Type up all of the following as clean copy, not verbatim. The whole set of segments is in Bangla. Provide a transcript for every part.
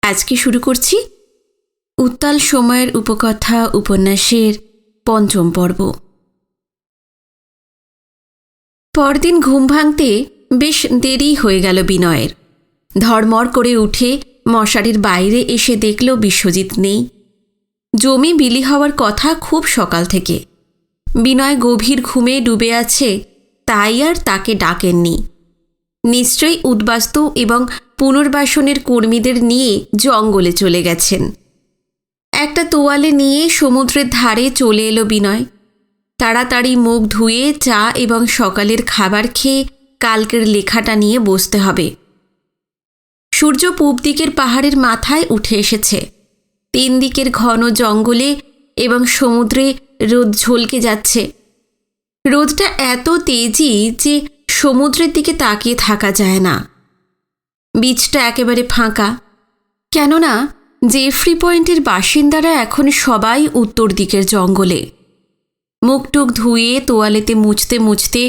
আজকে শুরু করছি উত্তাল সময়ের উপকথা উপন্যাসের ৫ম পর্ব। পরদিন ঘুম ভাঙতে বেশ দেরি হয়ে গেল বিনয়ের। ধড়মড় করে উঠে মশারির বাইরে এসে দেখল বিশ্বজিৎ নেই। জমি বিলি হওয়ার কথা খুব সকাল থেকে। বিনয় গভীর ঘুমে ডুবে আছে, তাই আর তাকে ডাকেননি। নিশ্চয়ই উদ্বাস্তু এবং পুনর্বাসনের কর্মীদের নিয়ে জঙ্গলে চলে গেছেন। একটা তোয়ালে নিয়ে সমুদ্রের ধারে চলে এলো বিনয়। তাড়াতাড়ি মুখ ধুয়ে চা এবং সকালের খাবার খেয়ে কালকের লেখাটা নিয়ে বসতে হবে। সূর্য পূব দিকের পাহাড়ের মাথায় উঠে এসেছে। ৩ দিকের ঘন জঙ্গলে এবং সমুদ্রে রোদ ঝলকে যাচ্ছে। রোদটা এত তেজি যে সমুদ্রের দিকে তাকিয়ে থাকা যায় না। বিচটা একেবারে ফাঁকা, কেননা জেফ্রি পয়েন্টের বাসিন্দারা এখন সবাই উত্তর দিকের জঙ্গলে। মুখটুক ধুয়ে তোয়ালেতে মুছতে মুছতে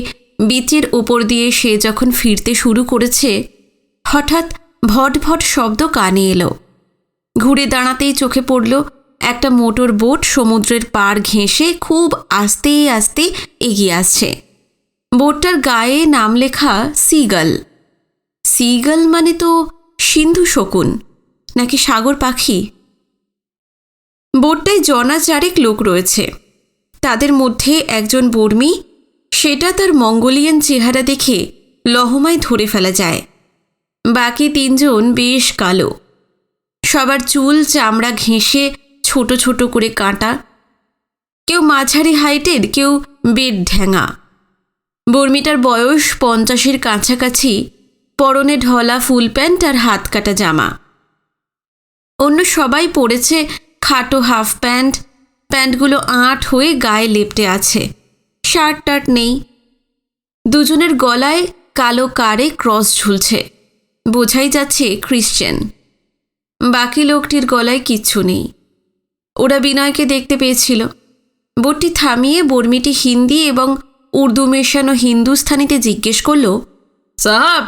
বিচের ওপর দিয়ে সে যখন ফিরতে শুরু করেছে, হঠাৎ ভট ভট শব্দ কানে এলো। ঘুরে দাঁড়াতেই চোখে পড়ল একটা মোটর বোট সমুদ্রের পাড় ঘেঁষে খুব আস্তে আস্তে এগিয়ে আসছে। বোটটার গায়ে নাম লেখা সিগাল। সিগাল মানে তো সিন্ধু শকুন নাকি সাগর পাখি। বোটটায় জনা চারেক লোক রয়েছে। তাদের মধ্যে একজন বর্মী, সেটা তার মঙ্গোলিয়ান চেহারা দেখে লহমায় ধরে ফেলা যায়। বাকি ৩ জন বেশ কালো, সবার চুল চামড়া ঘেঁষে ছোট ছোট করে কাটা। কেউ মাঝারি হাইটের, কেউ বেড ঢ্যাঙা। বর্মীটার বয়স ৫০-এর কাছাকাছি, পরনে ঢলা ফুল প্যান্ট আর হাত কাটা জামা। অন্য সবাই পরেছে খাটো হাফ প্যান্ট, প্যান্টগুলো আঁট হয়ে গায়ে লেপটে আছে, শার্ট টার্ট নেই। দুজনের গলায় কালো কারে ক্রস ঝুলছে, বোঝাই যাচ্ছে খ্রিশ্চান। বাকি লোকটির গলায় কিচ্ছু নেই। ওরা বিনয়কে দেখতে পেয়েছিল। বোটটি থামিয়ে বর্মীটি হিন্দি এবং উর্দু মেশানো হিন্দুস্থানিতে জিজ্ঞেস করল, সাহাব,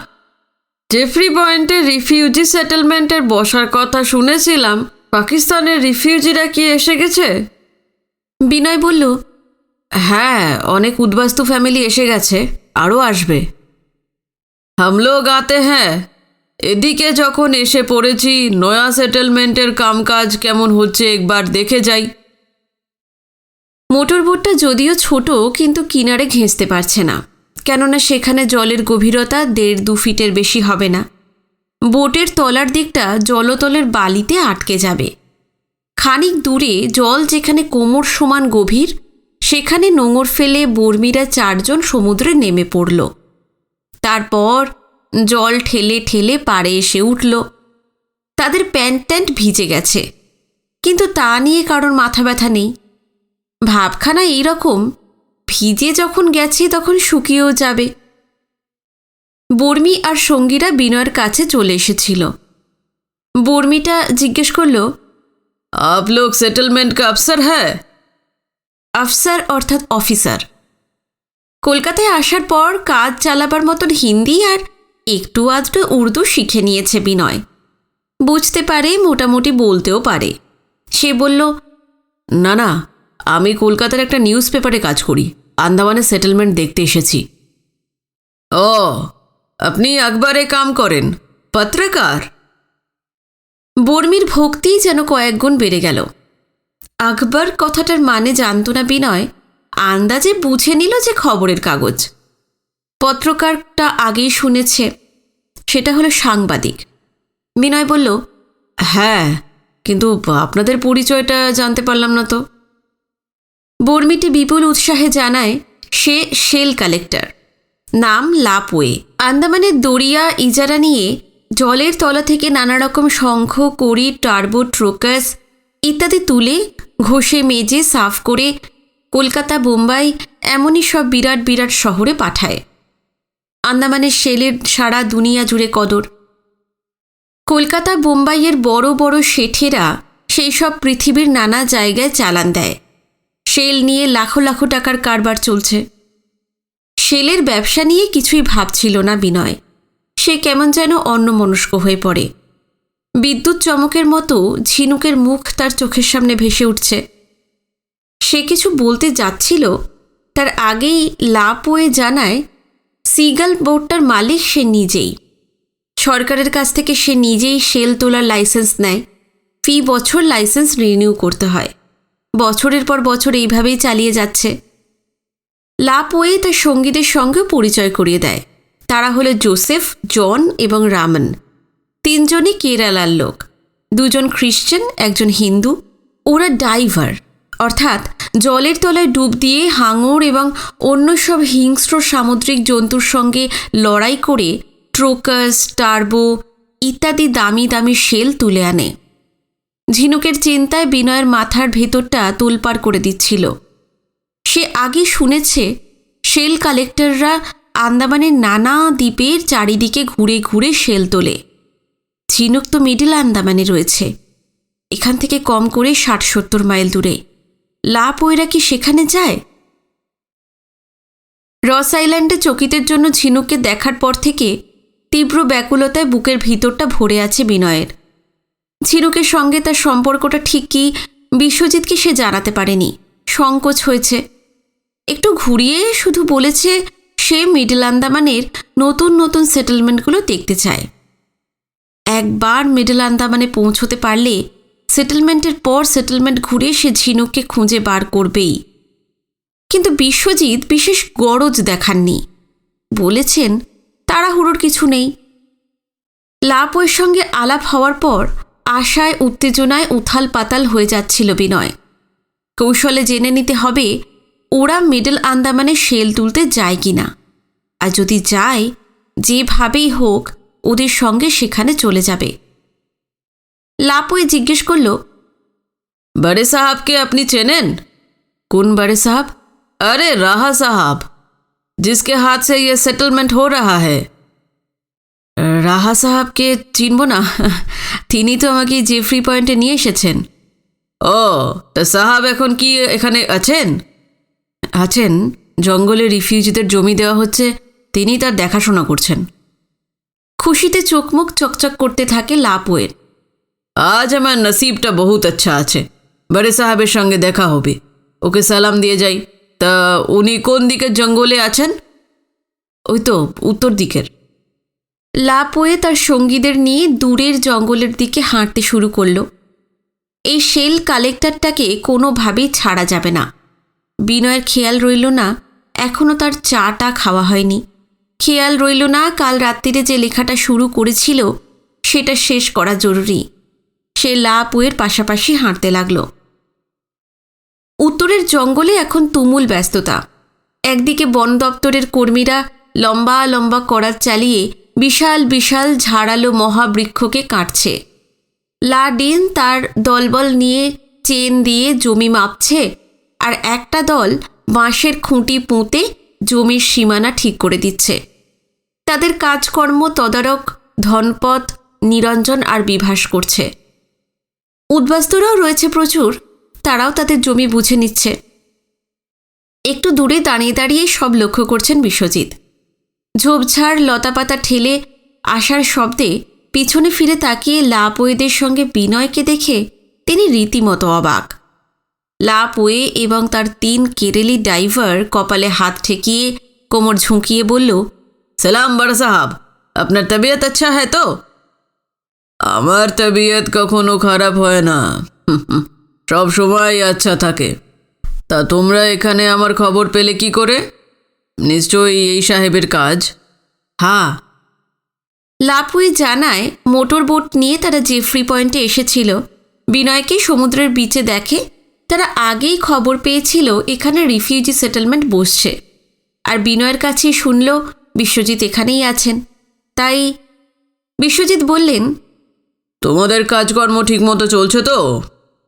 জেফ্রি পয়েন্টের রিফিউজি সেটেলমেন্টের বসার কথা শুনেছিলাম। পাকিস্তানের রিফিউজিরা কি এসে গেছে? বিনয় বলল, হ্যাঁ, অনেক উদ্বাস্তু ফ্যামিলি এসে গেছে, আরও আসবে। হাম লোগ আতে হ্যাঁ। এদিকে যখন এসে পড়েছি, নয়া সেটেলমেন্টের কামকাজ কেমন হচ্ছে একবার দেখে যাই। মোটর বোটটা যদিও ছোট, কিন্তু কিনারে ঘেঁষতে পারছে না, কেননা সেখানে জলের গভীরতা ১.৫-২ ফিটের বেশি হবে না। বোটের তলার দিকটা জলতলের বালিতে আটকে যাবে। খানিক দূরে জল যেখানে কোমর সমান গভীর, সেখানে নোঙর ফেলে বর্মীরা ৪ জন সমুদ্রে নেমে পড়ল। তারপর জল ঠেলে ঠেলে পাড়ে এসে উঠল। তাদের প্যান্ট ট্যান্ট ভিজে গেছে, কিন্তু তা নিয়ে কারোর মাথা ব্যথা নেই। ভাবখানা এইরকম, ভিজে যখন গেছে তখন শুকিয়েও যাবে। বর্মী আর সঙ্গীরা বিনয়ের কাছে চলে এসেছিল। বর্মীটা জিজ্ঞেস করল, আপ লোক সেটেলমেন্ট কা আফসার হ্যাঁ? আফসার অর্থাৎ অফিসার। কলকাতায় আসার পর কাজ চালাবার মতন হিন্দি আর একটু আধটু উর্দু শিখে নিয়েছে বিনয়। বুঝতে পারে, মোটামুটি বলতেও পারে। সে বলল, না না, আমি কলকাতার একটা নিউজ পেপারে কাজ করি, আন্দামানের সেটেলমেন্ট দেখতে এসেছি। ও, আপনি আকবরে কাম করেন, পত্রকার? বর্মীর ভক্তিই যেন কয়েক গুণ বেড়ে গেল। আকবর কথাটার মানে জানত না বিনয়, আন্দাজে বুঝে নিল যে খবরের কাগজ। পত্রকারটা আগেই শুনেছে, সেটা হলো সাংবাদিক। বিনয় বলল, হ্যাঁ, কিন্তু আপনাদের পরিচয়টা জানতে পারলাম না তো। বর্মীটি বিপুল উৎসাহে জানায় সে শেল কালেক্টর, নাম লাপওয়ে। আন্দামানের দরিয়া ইজারা নিয়ে জলের তলা থেকে নানা রকম শঙ্খ, কড়ি, টার্বো, ট্রোকাস ইত্যাদি তুলে ঘষে মেজে সাফ করে কলকাতা, বোম্বাই এমনই সব বিরাট বিরাট শহরে পাঠায়। আন্দামানের শেলের সারা দুনিয়া জুড়ে কদর। কলকাতা, বোম্বাইয়ের বড় বড় শেঠেরা সেই সব পৃথিবীর নানা জায়গায় চালান দেয়। শেল নিয়ে লাখো লাখো টাকার কারবার চলছে। শেলের ব্যবসা নিয়ে কিছুই ভাবছিল না বিনয়। সে কেমন যেন অন্যমনস্ক হয়ে পড়ে। বিদ্যুৎ চমকের মতো ঝিনুকের মুখ তার চোখের সামনে ভেসে উঠছে। সে কিছু বলতে যাচ্ছিল, তার আগেই লাপোয়ে জানায় সিগাল বোটটার মালিক সে নিজেই। সরকারের কাছ থেকে সে নিজেই শেল তোলার লাইসেন্স নেয়। ফি বছর লাইসেন্স রিনিউ করতে হয়। বছরের পর বছর এইভাবেই চালিয়ে যাচ্ছে। লাপোয়ে তার সঙ্গীদের সঙ্গেও পরিচয় করিয়ে দেয়। তারা হলো জোসেফ, জন এবং রামন। তিনজনই কেরালার লোক। দুজন খ্রিশ্চান, একজন হিন্দু। ওরা ডাইভার, অর্থাৎ জলের তলায় ডুব দিয়ে হাঙর এবং অন্য সব হিংস্র সামুদ্রিক জন্তুর সঙ্গে লড়াই করে ট্রোকাস, টার্বো ইত্যাদি দামি দামি শেল তুলে আনে। ঝিনুকের চিন্তায় বিনয়ের মাথার ভেতরটা তোলপাড় করে দিচ্ছিল। সে আগে শুনেছে শেল কালেক্টররা আন্দামানের নানা দ্বীপের চারিদিকে ঘুরে ঘুরে শেল তোলে। ঝিনুক তো মিডল আন্দামানে রয়েছে, এখান থেকে কম করে ৬০-৭০ মাইল দূরে। লাপোয়েরা কি সেখানে যায়? রস আইল্যান্ডে চকিতের জন্য ঝিনুককে দেখার পর থেকে তীব্র ব্যাকুলতায় বুকের ভিতরটা ভরে আছে বিনয়ের। ঝিনুকের সঙ্গে তার সম্পর্কটা ঠিক কি বিশ্বজিৎকে সে জানাতে পারেনি, সংকোচ হয়েছে। একটু ঘুরিয়ে শুধু বলেছে সে মিডল আন্দামানের নতুন নতুন সেটেলমেন্টগুলো দেখতে চায়। একবার মিডল আন্দামানে পৌঁছতে পারলে সেটেলমেন্টের পর সেটেলমেন্ট ঘুরে সে ঝিনুককে খুঁজে বার করবেই। কিন্তু বিশ্বজিৎ বিশেষ গরজ দেখাননি, বলেছেন তাড়াহুড়োর কিছু নেই। লাপোয়ের সঙ্গে আলাপ হওয়ার পর আশায় উত্তেজনায় উথাল পাতাল হয়ে যাচ্ছিল বিনয়। কৌশলে জেনে নিতে হবে ওরা মিডল আন্দামানে শেল তুলতে যায় কিনা, আর যদি যায় যেভাবেই হোক ওদের সঙ্গে সেখানে চলে যাবে। লাপোয়ে জিজ্ঞেস করল, बड़े साहब के अपनी चेनेन? কোন বারে সাহাব? अरे राहा साहब, जिसके हाथ से ये सेटलमेंट हो रहा है। রাহা সাহাবকে চিনব না, তিনি তো আমাকে জেফ্রি পয়েন্টে নিয়ে এসেছেন। ও, তো সাহাব এখন কি এখানে আছেন? আছেন, জঙ্গলে রিফিউজিদের জমি দেওয়া হচ্ছে, তিনি তার দেখাশোনা করছেন। খুশিতে চোখমুখ চকচক করতে থাকে লাপোয়ের। আজ আমার নসিবটা বহুত আচ্ছা আছে, বড়ে সাহেবের সঙ্গে দেখা হবে। ওকে সালাম দিয়ে যাই। তা উনি কোন দিকের জঙ্গলে আছেন? ওই তো উত্তর দিকের। লাপোয়ে তার সঙ্গীদের নিয়ে দূরের জঙ্গলের দিকে হাঁটতে শুরু করল। এই শেল কালেক্টরটাকে কোনোভাবেই ছাড়া যাবে না। বিনয়ের খেয়াল রইল না এখনও তার চাটা খাওয়া হয়নি। খেয়াল রইল না কাল রাত্রিরে যে লেখাটা শুরু করেছিল সেটা শেষ করা জরুরি। সে লাপোয়ের পাশাপাশি হাঁটতে লাগল। উত্তরের জঙ্গলে এখন তুমুল ব্যস্ততা। একদিকে বন দপ্তরের কর্মীরা লম্বা লম্বা করাত চালিয়ে বিশাল বিশাল ঝাড়ালো মহাবৃক্ষকে কাটছে। লাডিন তার দলবল নিয়ে চেন দিয়ে জমি মাপছে, আর একটা দল বাঁশের খুঁটি পুঁতে জমির সীমানা ঠিক করে দিচ্ছে। তাদের কাজকর্ম তদারক ধনপত, নিরঞ্জন আর বিভাস করছে। উদ্বাস্তুরাও রয়েছে প্রচুর, তারাও তাদের জমি বুঝে নিচ্ছে। একটু দূরে দাঁড়িয়ে দাঁড়িয়ে সব লক্ষ্য করছেন বিশ্বজিৎ। ঝোপঝাড় লতাপাতা ঠেলে আসার শব্দে পিছনে ফিরে তাকিয়ে লাপোয়েদের সঙ্গে বিনয়কে দেখে তিনি রীতিমতো অবাক। লাপোয়ে এবং তার ৩ কেরেলি ডাইভার কপালে হাত ঠেকিয়ে কোমর ঝুঁকিয়ে বলল, সালাম বড় সাহাব, আপনার তবিয়ত আচ্ছা হ্যাঁ তো? আমার তবিয়ত কখনো খারাপ হয় না, সব সময় আচ্ছা থাকে। তা তোমরা এখানে আমার খবর পেলে কি করে? নিশ্চয়ই এই সাহেবের কাজ। হ্যাঁ। লাপোয়ে জানায় মোটর বোট নিয়ে তারা জেফ্রি পয়েন্টে এসেছিল। বিনয়কে সমুদ্রের বিচে দেখে তারা আগেই খবর পেয়েছিল এখানে রিফিউজি সেটেলমেন্ট বসছে, আর বিনয়ের কাছে শুনল বিশ্বজিৎ এখানেই আছেন। তাই বিশ্বজিৎ বললেন, তোমাদের কাজকর্ম ঠিকমতো চলছে তো?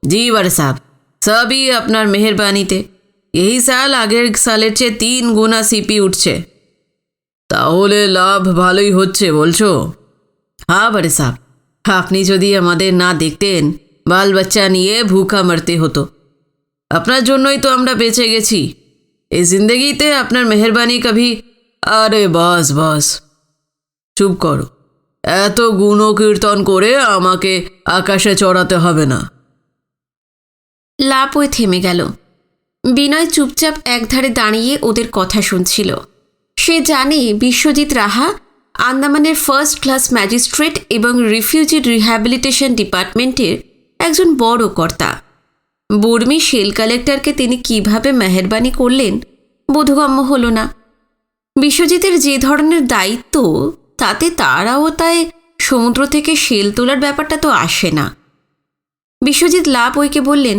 জি বড় সাহেব, সবই আপনার মেহেরবানিতে। এই সাল আগের সালের চেয়ে 3 গুণা সিপি উঠছে। তাহলে লাভ ভালোই হচ্ছে বলছো? হ্যাঁ বড় সাহেব, আপনি যদি আমাদের না দেখতেন বাল বাচ্চা নিয়ে ভুখা মরতে হতো। আপনার জন্যই তো আমরা বেঁচে গেছি। এই জিন্দগিতে আপনার মেহেরবানি কभी। আরে বস বস, চুপ করো। এত গুণকীর্তন করে আমাকে আকাশে চড়াতে হবে না। লাপোয়ে থেমে গেল। বিনয় চুপচাপ একধারে দাঁড়িয়ে ওদের কথা শুনছিল। সে জানে বিশ্বজিৎ রাহা আন্দামানের ফার্স্ট ক্লাস ম্যাজিস্ট্রেট এবং রিফিউজি রিহ্যাবিলিটেশন ডিপার্টমেন্টের একজন বড় কর্তা। বর্মি শেল কালেক্টরকে তিনি কিভাবে মেহেরবানি করলেন বোধগম্য হল না। বিশ্বজিতের যে ধরনের দায়িত্ব, তাতে তারাও তাই সমুদ্র থেকে শেল তোলার ব্যাপারটা তো আসে না। বিশ্বজিৎ লাপোয়েকে বললেন,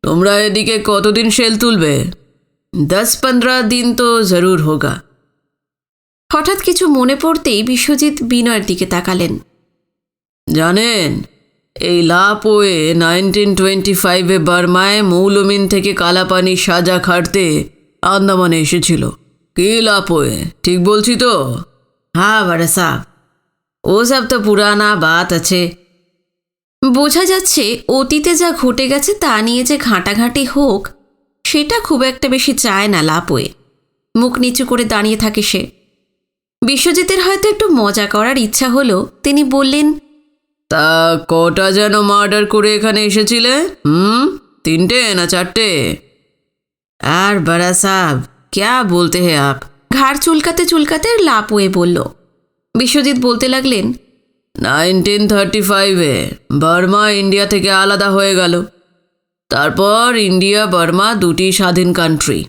তোমরা এদিকে কতদিন শেল তুলবে? 10-15 দিন তো জরুর হোগা। হঠাৎ কিছু মনে পড়তেই বিশ্বজিৎ বিনয়ের দিকে তাকালেন। জানেন, এই লাপোয়ে 1925-এ বার্মায় মৌলমিন থেকে কালাপানি সাজা খাটতে আন্দামানে এসেছিল। কি লাপোয়ে, ঠিক বলছি তো? হ্যাঁ বড় সাহেব, ও সব তো পুরানা বাত আছে। বোঝা যাচ্ছে অতীতে যা ঘটে গেছে তা নিয়ে যে ঘাঁটাঘাঁটি হোক সেটা খুব একটা বেশি চায় না লাপোয়ে। মুখ নিচু করে দাঁড়িয়ে থাকে সে। বিশ্বজিতের হয়তো একটু মজা করার ইচ্ছা হলো। তিনি বললেন, তা কটা যেন মার্ডার করে এখানে এসেছিলে? 3টে না 4টে? আর বড়া সাহেব ক্যা বলতে হে আপ? ঘাড় চুলকাতে চুলকাতে লাপোয়ে বলল। বিশ্বজিৎ বলতে লাগলেন, 1935-এ বার্মা ইন্ডিয়া থেকে আলাদা হয়ে গেল। তারপর ইন্ডিয়া বার্মা দুটি স্বাধীন কান্ট্রি।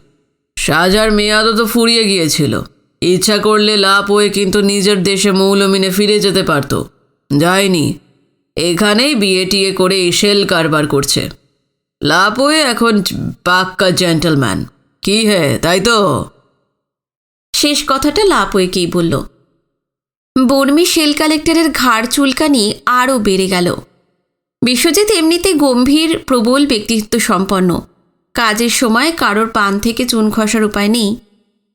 সাজার মেয়াদও তো ফুরিয়ে গিয়েছিল। ইচ্ছা করলে লাপোয়ে কিন্তু নিজের দেশে মৌলমিনে ফিরে যেতে পারত। যায়নি, এখানেই বিয়ে করে শেল কারবার করছে। লাপোয়ে এখন পাক্কা জেন্টলম্যান। কি হে, তাই তো? শেষ কথাটা লাপোয়েকেই বলল। বর্মি শেল কালেক্টরের ঘাড় চুলকানি আরও বেড়ে গেল। বিশ্বজিৎ এমনিতে গম্ভীর প্রবল ব্যক্তিত্ব সম্পন্ন। কাজের সময় কারোর পান থেকে চুন খসার উপায় নেই,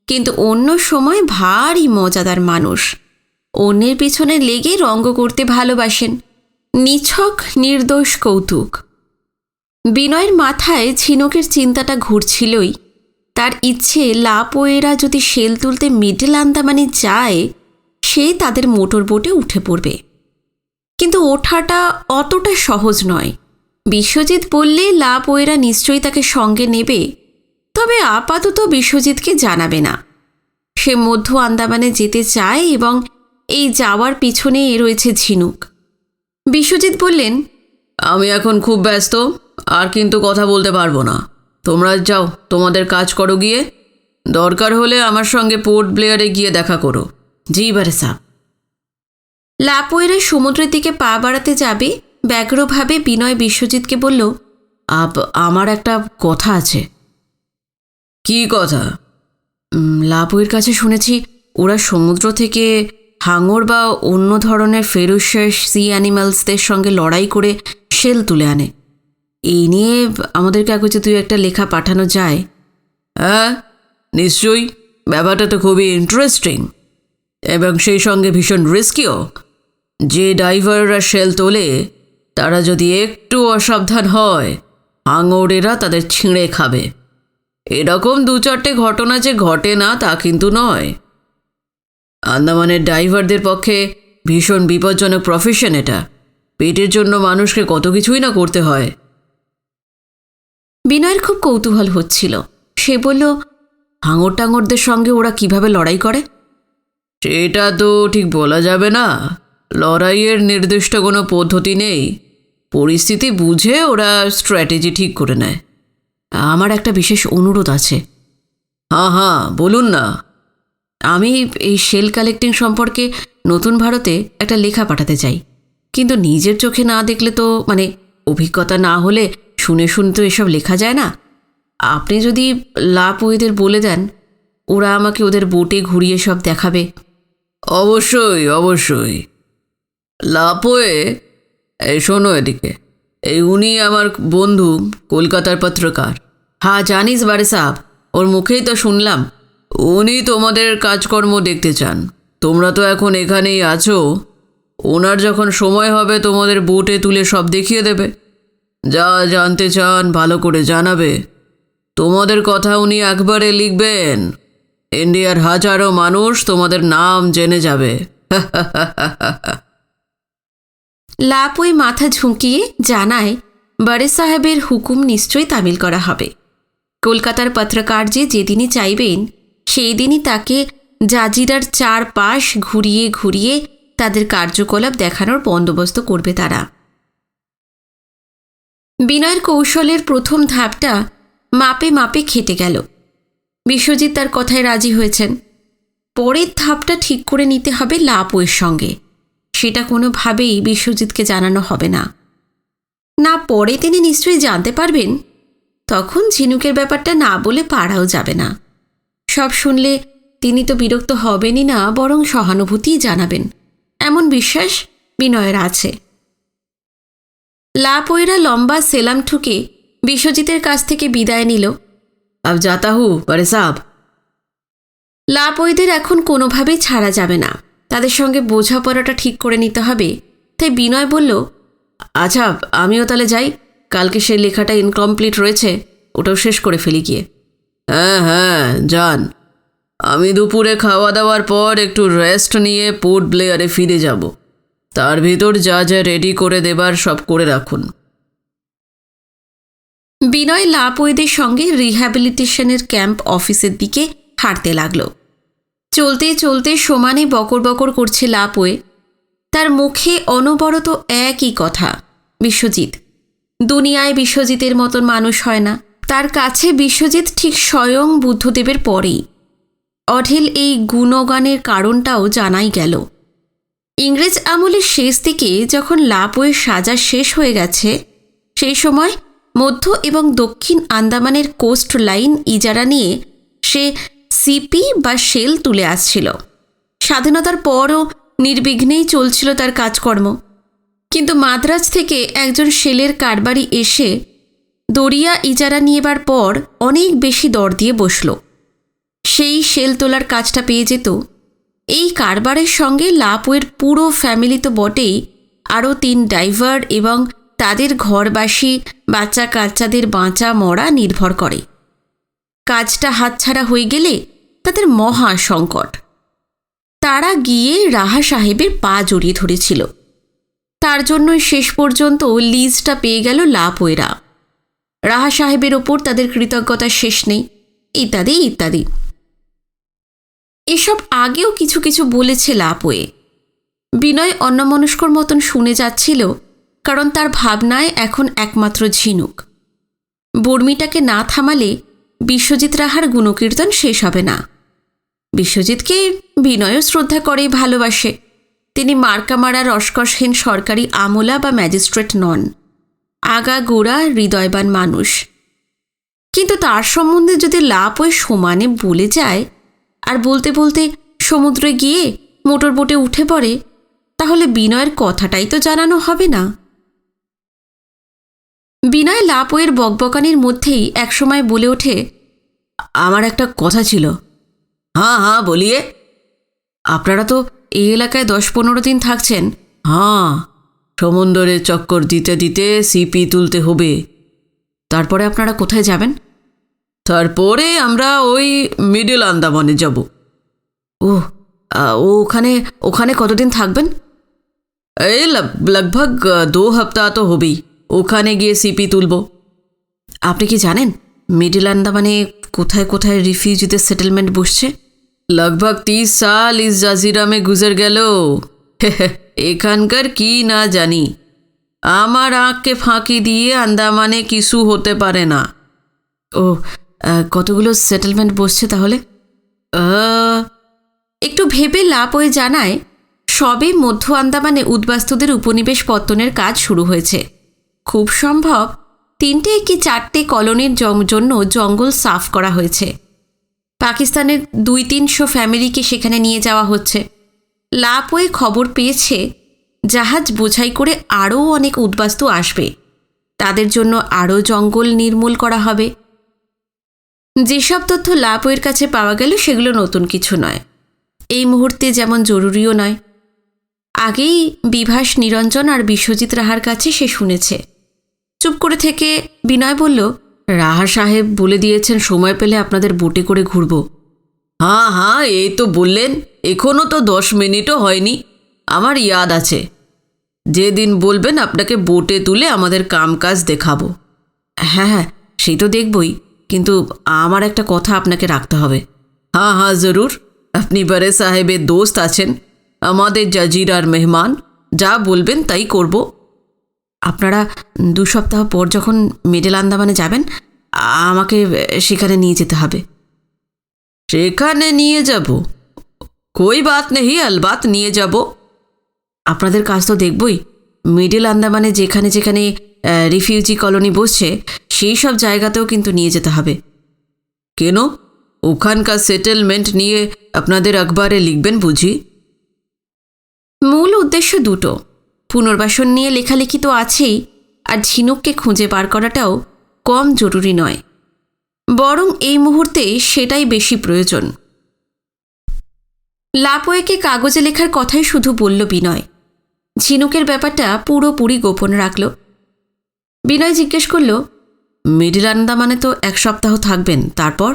কিন্তু অন্য সময় ভারী মজাদার মানুষ। অন্যের পিছনে লেগে রঙ্গ করতে ভালোবাসেন। নিছক নির্দোষ কৌতুক। বিনয়ের মাথায় ঝিনুকের চিন্তাটা ঘুরছিলই। তার ইচ্ছে লাপোয়েরা যদি শেল তুলতে মিডল আন্দামানে যায়, সে তাদের মোটর বোটে উঠে পড়বে। কিন্তু ওঠাটা অতটা সহজ নয়। বিশ্বজিৎ বললে লাপোয়েরা নিশ্চয়ই তাকে সঙ্গে নেবে, তবে আপাতত বিশ্বজিৎকে জানাবে না। সে মধ্য আন্দামানে যেতে চায় এবং এই যাওয়ার পিছনে রয়েছে ঝিনুক। বিশ্বজিৎ বললেন, আমি এখন খুব ব্যস্ত, আর কিন্তু কথা বলতে পারবো না। তোমরা যাও, তোমাদের কাজ করো গিয়ে। দরকার হলে আমার সঙ্গে পোর্ট ব্লেয়ারে গিয়ে দেখা করো। জি বড় সাহেব। লাপোয়েরা সমুদ্রের দিকে পা বাড়াতে যাবে, ব্যগ্রভাবে বিনয় বিশ্বজিৎকে বলল, আমার একটা কথা আছে। কি কথা? লাপোয়ের কাছে শুনেছি ওরা সমুদ্র থেকে হাঙর বা অন্য ধরনের ফেরোশিয়াস সি অ্যানিমালসদের সঙ্গে লড়াই করে শেল তুলে আনে। এই নিয়ে আমাদের কাগজে 2-1টা লেখা পাঠানো যায়? হ্যাঁ নিশ্চয়ই, ব্যাপারটা তো খুবই ইন্টারেস্টিং এবং সেই সঙ্গে ভীষণ রিস্কিও। যে ডাইভাররা শেল তোলে তারা যদি একটু অসাবধান হয়, হাঙরেরা তাদের ছিঁড়ে খাবে। এরকম 2-4টে ঘটনা যে ঘটে না তা কিন্তু নয়। আন্দামানের ডাইভারদের পক্ষে ভীষণ বিপজ্জনক প্রফেশন এটা। পেটের জন্য মানুষকে কত কিছুই না করতে হয়। বিনয়ের খুব কৌতূহল হচ্ছিল। সে বলল, হাঙর টাঙরদের সঙ্গে ওরা কিভাবে লড়াই করে? সেটা তো ঠিক বলা যাবে না। লড়াইয়ের নির্দিষ্ট কোনো পদ্ধতি নেই। পরিস্থিতি বুঝে ওরা স্ট্র্যাটেজি ঠিক করে নেয়। আমার একটা বিশেষ অনুরোধ আছে। হ্যাঁ বলুন না। আমি এই শেল কালেক্টিং সম্পর্কে নতুন ভারতে একটা লেখা পাঠাতে চাই, কিন্তু নিজের চোখে না দেখলে তো, অভিজ্ঞতা না হলে শুনে তো এসব লেখা যায় না। আপনি যদি লাপোয়েদের বলে দেন, ওরা আমাকে ওদের বোটে ঘুরিয়ে সব দেখাবে। অবশ্যই। লাপোয়ে, এই শোনো এদিকে, উনি আমার বন্ধু, কলকাতার পত্রকার। হ্যাঁ জানিস বারে সাহেব, ওর মুখেই তো শুনলাম। উনি তোমাদের কাজকর্ম দেখতে চান। তোমরা তো এখন এখানেই আছো। ওনার যখন সময় হবে তোমাদের বোটে তুলে সব দেখিয়ে দেবে। যা জানতে চান ভালো করে জানাবে। তোমাদের কথা উনি একবারে লিখবেন। ইন্ডিয়ার হাজারো মানুষ তোমাদের নাম জেনে যাবে। লাপই মাথা ঝুঁকিয়ে জানায় বড়ে সাহেবের হুকুম নিশ্চয়ই তামিল করা হবে। কলকাতার পত্রকার যেদিনই চাইবেন সেই দিনই তাকে জাজিরার চারপাশ ঘুরিয়ে ঘুরিয়ে তাদের কার্যকলাপ দেখানোর বন্দোবস্ত করবে তারা। বিনয়ের কৌশলের প্রথম ধাপটা মাপে মাপে খেটে গেল। বিশ্বজিৎ তার কথায় রাজি হয়েছেন। পরের ধাপটা ঠিক করে নিতে হবে লাপইয়ের সঙ্গে। সেটা কোনোভাবেই বিশ্বজিৎকে জানানো হবে না। না পরে তিনি নিশ্চয়ই জানতে পারবেন, তখন ঝিনুকের ব্যাপারটা না বলে পারাও যাবে না। সব শুনলে তিনি তো বিরক্ত হবেনই না, বরং সহানুভূতিই জানাবেন, এমন বিশ্বাস বিনয়ের আছে। লাপইরা লম্বা সেলাম ঠুকে বিশ্বজিতের কাছ থেকে বিদায় নিল। আব যাতা হু বড়ে সাহেব। লাপইদের এখন কোনোভাবেই ছাড়া যাবে না, তাদের সঙ্গে বোঝাপড়াটা ঠিক করে নিতে হবে। তাই বিনয় বলল, আচ্ছা আমিও তাহলে যাই, কালকে সেই লেখাটা ইনকমপ্লিট রয়েছে, ওটাও শেষ করে ফেলি গিয়ে। হ্যাঁ হ্যাঁ যান, আমি দুপুরে খাওয়া দাওয়ার পর একটু রেস্ট নিয়ে পোর্ট ব্লেয়ারে ফিরে যাব। তার ভিতর যা যা রেডি করে দেবার সব করে রাখুন। বিনয় লাপইদের সঙ্গে রিহ্যাবিলিটেশনের ক্যাম্প অফিসের দিকে হাঁটতে লাগল। চলতে চলতে সমানে বকর বকর করছে লাপই। তার মুখে অনবরত একই কথা, বিশ্বজিৎ। দুনিয়ায় বিশ্বজিতের মতন মানুষ হয় না। তার কাছে বিশ্বজিৎ ঠিক স্বয়ং বুদ্ধদেবের পরেই। অঢেল এই গুণগানের কারণটাও জানাই গেল। ইংরেজ আমলের শেষ দিকে যখন লাপইয়ের সাজা শেষ হয়ে গেছে, সেই সময় মধ্য এবং দক্ষিণ আন্দামানের কোস্ট লাইন ইজারা নিয়ে সে সিপি বা শেল তুলে আসছিল। স্বাধীনতার পরও নির্বিঘ্নেই চলছিল তার কাজকর্ম। কিন্তু মাদ্রাজ থেকে একজন শেলের কারবারি এসে দরিয়া ইজারা নিয়েবার পর অনেক বেশি দর দিয়ে বসল। সেই শেল তোলার কাজটা পেয়ে যেত। এই কারবারের সঙ্গে লাপইয়ের পুরো ফ্যামিলি তো বটেই, আরও 3 ড্রাইভার এবং তাদের ঘরবাসী বাচ্চা কাচ্চাদের বাঁচা মরা নির্ভর করে। কাজটা হাতছাড়া হয়ে গেলে তাদের মহা সংকট। তারা গিয়ে রাহা সাহেবের পা জড়িয়ে ধরেছিল। তার জন্যই শেষ পর্যন্ত লিজটা পেয়ে গেল লাপইয়েরা। রাহা সাহেবের ওপর তাদের কৃতজ্ঞতার শেষ নেই, ইত্যাদি ইত্যাদি। এসব আগেও কিছু কিছু বলেছে লাপইয়ে। বিনয় অন্যমনস্কর মতন শুনে যাচ্ছিল, কারণ তার ভাবনায় এখন একমাত্র ঝিনুক। বর্মিটাকে না থামালে বিশ্বজিৎ রাহার গুণকীর্তন শেষ হবে না। বিশ্বজিৎকে বিনয়ও শ্রদ্ধা করে, ভালোবাসে। তিনি মার্কামারা রসকসহীন সরকারি আমলা বা ম্যাজিস্ট্রেট নন, আগাগোড়া হৃদয়বান মানুষ। কিন্তু তার সম্বন্ধে যদি লাপই সমানে বলে যায় আর বলতে বলতে সমুদ্রে গিয়ে মোটর বোটে উঠে পড়ে, তাহলে বিনয়ের কথাটাই তো জানানো হবে না। বিনয় লাপইয়ের বকবকানির মধ্যেই একসময় বলে ওঠে, আমার একটা কথা ছিল। হ্যাঁ হ্যাঁ বলিয়ে। আপনারা তো এই এলাকায় 10-15 দিন থাকছেন। হ্যাঁ, সমুদ্রে চক্কর দিতে দিতে সিপি তুলতে হবে। তারপরে আপনারা কোথায় যাবেন? তারপরে আমরা ওই মিডল আন্দামানে যাব। ওখানে ওখানে কতদিন থাকবেন? এই লগভগ 2 সপ্তাহ তো হবেই। ওখানে গিয়ে সিপি তুলব। আপনি কি জানেন মিডল আন্দামানে কোথায় কোথায় রিফিউজিদের সেটেলমেন্ট বসছে? लगभग 30 साल इस জাজিরা में गुजर গেল। এখানকার কি না জানি। আমার আঁককে ফাঁকি দিয়ে আন্দামানে কিছু হতে পারে না। কতগুলো সেটেলমেন্ট বসছে তাহলে? একটু ভেবে লাপই জানায়, সবে মধ্য আন্দামানে উদ্বাস্তুদের উপনিবেশ পত্তনের কাজ শুরু হয়েছে। খুব সম্ভব 3টে কি 4টে কলোনির জন্য জঙ্গল সাফ করা হয়েছে। পাকিস্তানের 200-300 ফ্যামিলিকে সেখানে নিয়ে যাওয়া হচ্ছে। লাপই খবর পেয়েছে জাহাজ বোঝাই করে আরও অনেক উদ্বাস্তু আসবে। তাদের জন্য আরও জঙ্গল নির্মূল করা হবে। যেসব তথ্য লাপইয়ের কাছে পাওয়া গেল সেগুলো নতুন কিছু নয়, এই মুহূর্তে যেমন জরুরিও নয়। আগেই বিভাস নিরঞ্জন আর বিশ্বজিৎ রাহার কাছে সে শুনেছে। চুপ করে থেকে বিনয় বলল, রাহা সাহেব বলে দিয়েছেন সময় পেলে আপনাদের বোটে করে ঘুরব। হ্যাঁ হ্যাঁ, এই তো বললেন, এখনও তো 10 মিনিটও হয়নি। আমার ইয়াদ আছে, যেদিন বলবেন আপনাকে বোটে তুলে আমাদের কামকাজ দেখাবো। হ্যাঁ হ্যাঁ, সেই তো দেখবই, কিন্তু আমার একটা কথা আপনাকে রাখতে হবে। হ্যাঁ হ্যাঁ জরুর, আপনি বড়ে সাহেবের দোস্ত আছেন, আমাদের জাজিরার মেহমান, যা বলবেন তাই করব। আপনারা 2 সপ্তাহ পর যখন মিডল আন্দামানে যাবেন, আমাকে সেখানে নিয়ে যেতে হবে। সেখানে নিয়ে যাব? কই বাত নেই, আলবাত নিয়ে যাব। আপনাদের কাজ তো দেখবই। মিডল আন্দামানে যেখানে যেখানে রিফিউজি কলোনি বসছে সেই সব জায়গাতেও কিন্তু নিয়ে যেতে হবে। কেন? ওখানকার সেটেলমেন্ট নিয়ে আপনাদের আখবারে লিখবেন বুঝি? মূল উদ্দেশ্য দুটো, পুনর্বাসন নিয়ে লেখালেখি তো আছেই, আর ঝিনুককে খুঁজে বার করাটাও কম জরুরি নয়, বরং এই মুহূর্তে সেটাই বেশি প্রয়োজন। লাপোয়েকে কাগজে লেখার কথাই শুধু বলল বিনয়, ঝিনুকের ব্যাপারটা পুরোপুরি গোপন রাখল। বিনয় জিজ্ঞেস করল, মিডল আন্দামানে তো 1 সপ্তাহ থাকবেন, তারপর?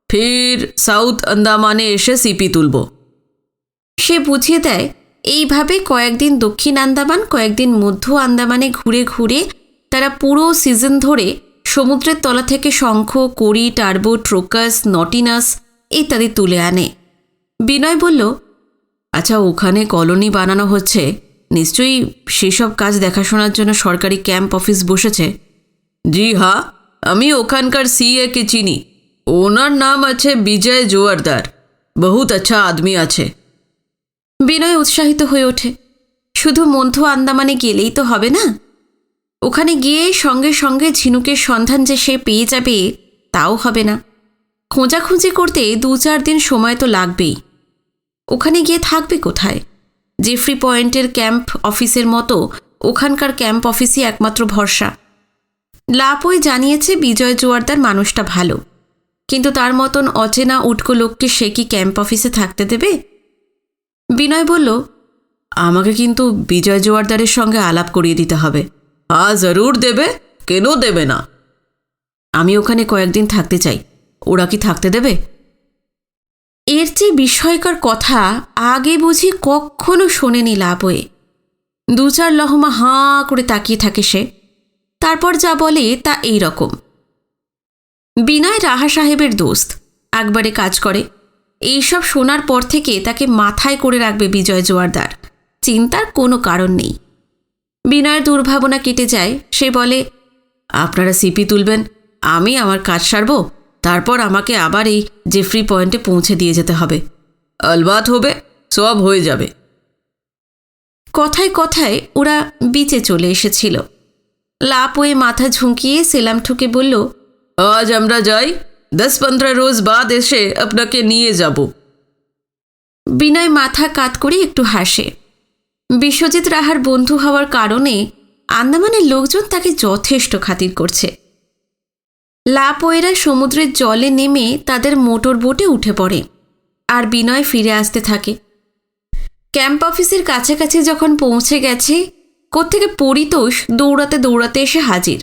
ফির সাউথ আন্দামানে এসে সিপি তুলব। সে বুঝিয়ে দেয়, এইভাবে কয়েকদিন দক্ষিণ আন্দামান, কয়েকদিন মধ্য আন্দামানে ঘুরে ঘুরে তারা পুরো সিজন ধরে সমুদ্রের তলা থেকে শঙ্খ, কড়ি, টার্বো, ট্রোকাস, নটিনাস ইত্যাদি তুলে আনে। বিনয় বলল, আচ্ছা, ওখানে কলোনি বানানো হচ্ছে, নিশ্চয়ই সেসব কাজ দেখাশোনার জন্য সরকারি ক্যাম্প অফিস বসেছে। জি হ্যাঁ, আমি ওখানকার সিএ কে চিনি, ওনার নাম আছে বিজয় জোয়ারদার, বহুত আচ্ছা আদমি আছে। বিনয় উৎসাহিত হয়ে ওঠে। শুধু মধ্য আন্দামানে গেলেই তো হবে না, ওখানে গিয়ে সঙ্গে সঙ্গে ঝিনুকের সন্ধান যে সে পেয়ে যাবে তাও হবে না। খোঁজাখুঁজি করতে 2-4 দিন সময় তো লাগবেই। ওখানে গিয়ে থাকবে কোথায়? জেফ্রি পয়েন্টের ক্যাম্প অফিসের মতো ওখানকার ক্যাম্প অফিসই একমাত্র ভরসা। লাপোয় জানিয়েছে বিজয় জোয়ারদার মানুষটা ভালো, কিন্তু তার মতন অচেনা উটকো লোককে সে কি ক্যাম্প অফিসে থাকতে দেবে? বিনয় বলল, আমাকে কিন্তু বিজয় জোয়ারদারের সঙ্গে আলাপ করিয়ে দিতে হবে। হ্যাঁ জরুর দেবে, কেন দেবে না? আমি ওখানে কয়েকদিন থাকতে চাই, ওরা কি থাকতে দেবে? এর চেয়ে বিস্ময়কর কথা আগে বুঝি কখনো শোনেনি লাপোয়ে। 2-4 লহমা হাঁ করে তাকিয়ে থাকে সে, তারপর যা বলে তা এই রকম। বিনয় রাহা সাহেবের দোস্ত, একবারে কাজ করে। এইসব শোনার পর থেকে তাকে মাথায় করে রাখবে বিজয় জোয়ারদার, চিন্তার কোনো কারণ নেই। বিনয়ের দুর্ভাবনা কেটে যায়। সে বলে, আপনারা সিপি তুলবেন, আমি আমার কাজ সারব, তারপর আমাকে আবার এই জেফ্রি পয়েন্টে পৌঁছে দিয়ে যেতে হবে। আলবাত হবে, সব হয়ে যাবে। কথায় কথায় ওরা বিচে চলে এসেছিল। লাপোয়ে মাথা ঝুঁকিয়ে সেলাম ঠুকে বলল, আজ আমরা যাই, 10-15 রোজ বাদ এসে আপনাকে নিয়ে যাব। বিনয় মাথা কাত করে একটু হাসে। বিশ্বজিৎ রাহার বন্ধু হওয়ার কারণে আন্দামানের লোকজন তাকে যথেষ্ট খাতির করছে। লাপোয়েরা সমুদ্রের জলে নেমে তাদের মোটর বোটে উঠে পড়ে, আর বিনয় ফিরে আসতে থাকে। ক্যাম্প অফিসের কাছাকাছি যখন পৌঁছে গেছে, কোত্থেকে পরিতোষ দৌড়াতে দৌড়াতে এসে হাজির।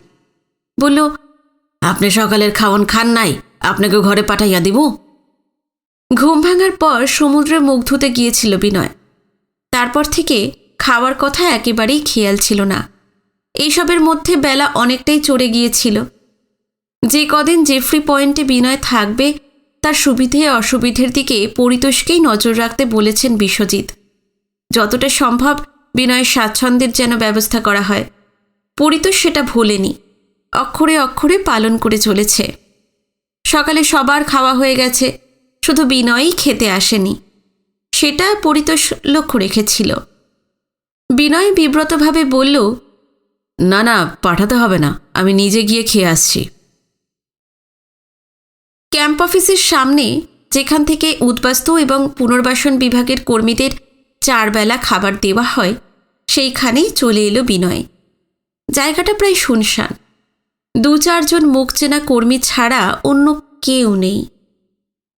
বলল, আপনি সকালের খাওয়ান খান নাই, আপনাকে ঘরে পাঠাইয়া দিব। ঘুম ভাঙার পর সমুদ্রে মুখ ধুতে গিয়েছিল বিনয়। তারপর থেকে খাওয়ার কথা একেবারেই খেয়াল ছিল না। এইসবের মধ্যে বেলা অনেকটাই চড়ে গিয়েছিল। যে কদিন জেফ্রি পয়েন্টে বিনয় থাকবে তার সুবিধে অসুবিধের দিকে পরিতোষকেই নজর রাখতে বলেছেন বিশ্বজিৎ। যতটা সম্ভব বিনয়ের স্বাচ্ছন্দ্যের যেন ব্যবস্থা করা হয়। পরিতোষ সেটা ভোলেনি, অক্ষরে অক্ষরে পালন করে চলেছে। সকালে সবার খাওয়া হয়ে গেছে, শুধু বিনয়ই খেতে আসেনি। সেটা পরিতোষ লক্ষ্য রেখেছিল। বিনয় বিব্রতভাবে বলল, না না, পাঠাতে হবে না, আমি নিজে গিয়ে খেয়ে আসছি। ক্যাম্প অফিসের সামনে, যেখান থেকে উদ্বাস্তু এবং পুনর্বাসন বিভাগের কর্মীদের 4 বেলা খাবার দেওয়া হয়, সেইখানেই চলে এলো বিনয়। জায়গাটা প্রায় শুনশান। 2-4 জন মুখ চেনা কর্মী ছাড়া অন্য কেউ নেই।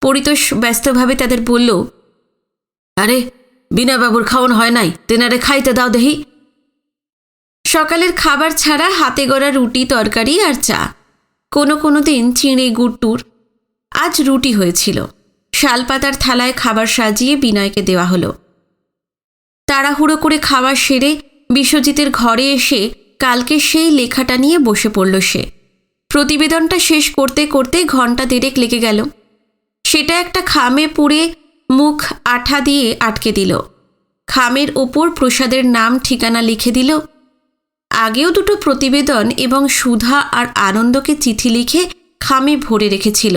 পরিতোষ ব্যস্তভাবে তাদের বলল, আরে বিনয়বাবুর খাওয়ান হয় নাই, তেনারে খাইতে দাও দেহি। সকালের খাবার ছাড়া হাতে গড়া রুটি, তরকারি আর চা, কোনো দিন চিঁড়ে গুড়টুর। আজ রুটি হয়েছিল। শালপাতার থালায় খাবার সাজিয়ে বিনয়কে দেওয়া হলো। তাড়াহুড়ো করে খাবার সেরে বিশ্বজিতের ঘরে এসে কালকে সেই লেখাটা নিয়ে বসে পড়ল সে। প্রতিবেদনটা শেষ করতে করতে ঘণ্টা দেড়েক লেগে গেল। সেটা একটা খামে পুড়ে মুখ আঠা দিয়ে আটকে দিল। খামের ওপর প্রসাদের নাম ঠিকানা লিখে দিল। আগেও দুটো প্রতিবেদন এবং সুধা আর আনন্দকে চিঠি লিখে খামে ভরে রেখেছিল।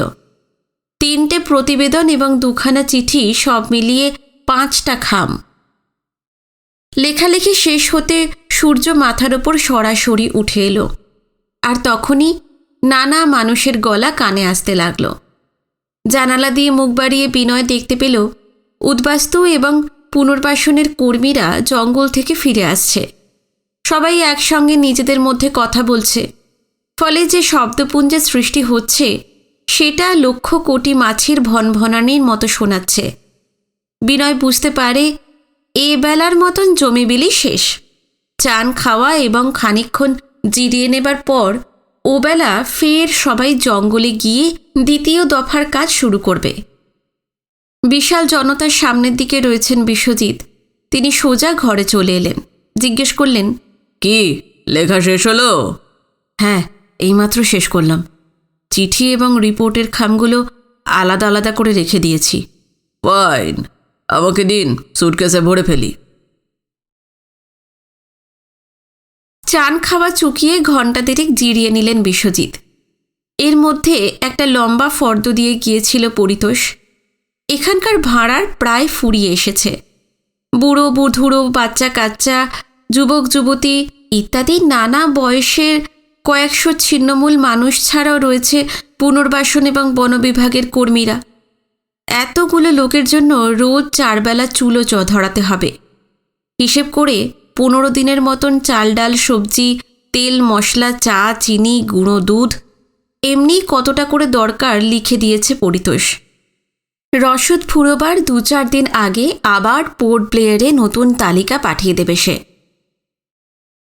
3টে প্রতিবেদন এবং 2খানা চিঠি সব মিলিয়ে 5টা খাম। লেখালেখি শেষ হতে সূর্য মাথার ওপর সরাসরি উঠে এলো। আর তখনই নানা মানুষের গলা কানে আসতে লাগলো। জানালা দিয়ে মুখ বাড়িয়ে বিনয় দেখতে পেল উদ্বাস্তু এবং পুনর্বাসনের কর্মীরা জঙ্গল থেকে ফিরে আসছে। সবাই একসঙ্গে নিজেদের মধ্যে কথা বলছে। ফলে যে শব্দপুঞ্জের সৃষ্টি হচ্ছে সেটা লক্ষ কোটি মাছের ভনভনানির মতো শোনাচ্ছে। বিনয় বুঝতে পারে এ বেলার মতন জমিবিলি শেষ। চান খাওয়া এবং খানিকক্ষণ জিরিয়ে নেবার পর ওবেলা ফের সবাই জঙ্গলে গিয়ে দ্বিতীয় দফার কাজ শুরু করবে। বিশাল জনতার সামনের দিকে রয়েছেন বিশ্বজিৎ। তিনি সোজা ঘরে চলে এলেন। জিজ্ঞেস করলেন, কি লেখা শেষ হলো? হ্যাঁ, এইমাত্র শেষ করলাম। চিঠি এবং রিপোর্টের খামগুলো আলাদা আলাদা করে রেখে দিয়েছি। ফাইন, আমাকে দিন, সুটকেসে ভরে ফেলি। চান খাওয়া চুকিয়ে ঘণ্টা দেড়েক জিরিয়ে নিলেন বিশ্বজিৎ। এর মধ্যে একটা লম্বা ফর্দ দিয়ে গিয়েছিল পরিতোষ। এখানকার ভাড়ার প্রায় ফুরিয়ে এসেছে। বুড়ো বুধুড়ো, বাচ্চা কাচ্চা, যুবক যুবতী ইত্যাদি নানা বয়সের কয়েকশো ছিন্নমূল মানুষ ছাড়াও রয়েছে পুনর্বাসন এবং বন বিভাগের কর্মীরা। এতগুলো লোকের জন্য রোজ 4 বেলা চুলো ধরাতে হবে। হিসেব করে 15 দিনের মতন চাল ডাল সবজি, তেল মশলা, চা, চিনি, গুঁড়ো দুধ এমনি কতটা করে দরকার লিখে দিয়েছে পরিতোষ। রসদ ফুরোবার 2-4 দিন আগে আবার পোর্ট ব্লেয়ারে নতুন তালিকা পাঠিয়ে দেবে সে।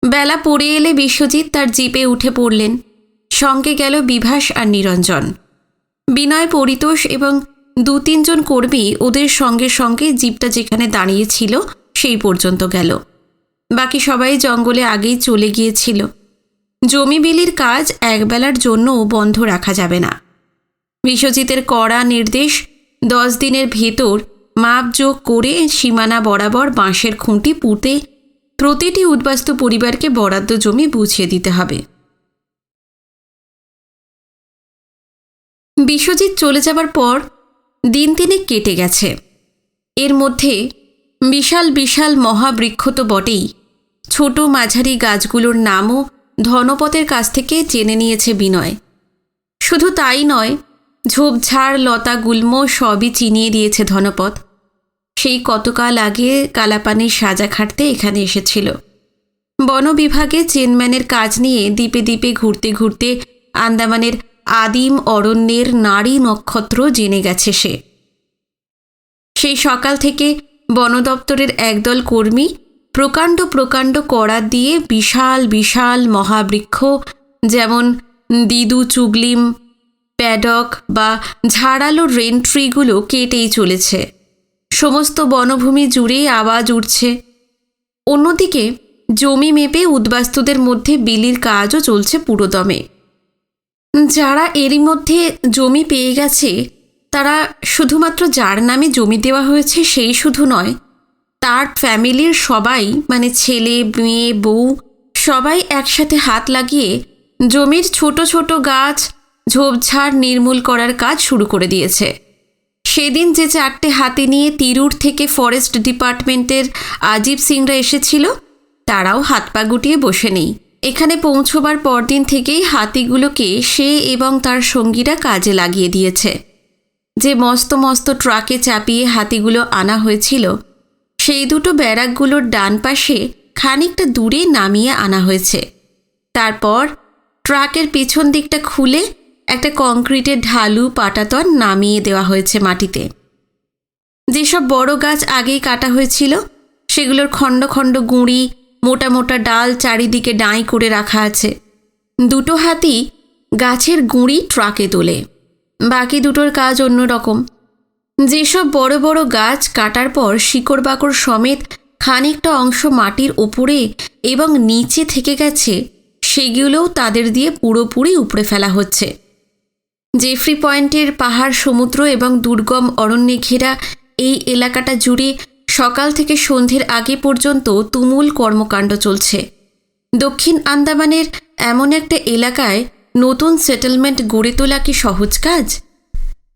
বেলা পড়ে এলে বিশ্বজিৎ তার জিপে উঠে পড়লেন। সঙ্গে গেল বিভাস আর নিরঞ্জন। বিনয়, পরিতোষ এবং 2-3 জন কর্মী ওদের সঙ্গে সঙ্গে জিপটা যেখানে দাঁড়িয়েছিল সেই পর্যন্ত গেল। বাকি সবাই জঙ্গলে আগেই চলে গিয়েছিল। জমি বিলির কাজ একবেলার জন্যও বন্ধ রাখা যাবে না। বিশ্বজিতের কড়া নির্দেশ 10 দিনের ভেতর মাপজোক করে সীমানা বরাবর বাঁশের খুঁটি পুঁতে প্রতিটি উদ্বাস্তু পরিবারকে বরাদ্দ জমি বুঝিয়ে দিতে হবে। বিশ্বজিৎ চলে যাবার পর দিন 3 কেটে গেছে। এর মধ্যে বিশাল বিশাল মহাবৃক্ষ তো বটেই, ছোট মাঝারি গাছগুলোর নামও ধনপতের কাছ থেকে জেনে নিয়েছে বিনয়। শুধু তাই নয়, ঝোপঝাড় লতা গুল্ম সবই চিনিয়ে দিয়েছে ধনপত। সেই কতকাল আগে কালাপানির সাজা খাটতে এখানে এসেছিল। বন বিভাগে চেনম্যানের কাজ নিয়ে দ্বীপে দ্বীপে ঘুরতে ঘুরতে আন্দামানের আদিম অরণ্যের নারী নক্ষত্র জেনে গেছে সে। সেই সকাল থেকে বন দপ্তরের একদল কর্মী প্রকাণ্ড প্রকাণ্ড কড়া দিয়ে বিশাল বিশাল মহাবৃক্ষ যেমন দিদু চুগলিম, প্যাডক বা ঝাড়ালো রেন ট্রিগুলো কেটেই চলেছে। সমস্ত বনভূমি জুড়েই আওয়াজ উঠছে। অন্যদিকে জমি মেপে উদ্বাস্তুদের মধ্যে বিলির কাজও চলছে পুরোদমে। যারা এরই মধ্যে জমি পেয়ে গেছে তারা শুধুমাত্র যার নামে জমি দেওয়া হয়েছে সেই শুধু নয়, তার ফ্যামিলির সবাই, মানে ছেলে মেয়ে বউ সবাই একসাথে হাত লাগিয়ে জমির ছোট ছোট গাছ ঝোপঝাড় নির্মূল করার কাজ শুরু করে দিয়েছে। সেদিন যে 4টে হাতি নিয়ে তিরুর থেকে ফরেস্ট ডিপার্টমেন্টের আজিব সিংরা এসেছিল তারাও হাত পা গুটিয়ে বসে নেই। এখানে পৌঁছবার পরদিন থেকেই হাতিগুলোকে সে এবং তার সঙ্গীরা কাজে লাগিয়ে দিয়েছে। যে মস্ত মস্ত ট্রাকে চাপিয়ে হাতিগুলো আনা হয়েছিল সেই দুটো ব্যারাকগুলোর ডান পাশে খানিকটা দূরে নামিয়ে আনা হয়েছে। তারপর ট্রাকের পেছন দিকটা খুলে একটা কংক্রিটের ঢালু পাটাতন নামিয়ে দেওয়া হয়েছে মাটিতে। যেসব বড় গাছ আগেই কাটা হয়েছিল সেগুলোর খণ্ড খণ্ড গুঁড়ি, মোটা মোটা ডাল চারিদিকে ডাঁই করে রাখা আছে। 2টো হাতি গাছের গুঁড়ি ট্রাকে তোলে। বাকি দুটোর কাজ অন্যরকম। যেসব বড় বড় গাছ কাটার পর শিকড় বাকড় সমেত খানিকটা অংশ মাটির ওপরে এবং নিচে থেকে গেছে, সেগুলোও তাদের দিয়ে পুরোপুরি উপড়ে ফেলা হচ্ছে। জেফ্রি পয়েন্টের পাহাড়, সমুদ্র এবং দুর্গম অরণ্যে ঘেরা এই এলাকাটা জুড়ে সকাল থেকে সন্ধ্যের আগে পর্যন্ত তুমুল কর্মকাণ্ড চলছে। দক্ষিণ আন্দামানের এমন একটা এলাকায় নতুন সেটেলমেন্ট গড়ে তোলা কি সহজ কাজ?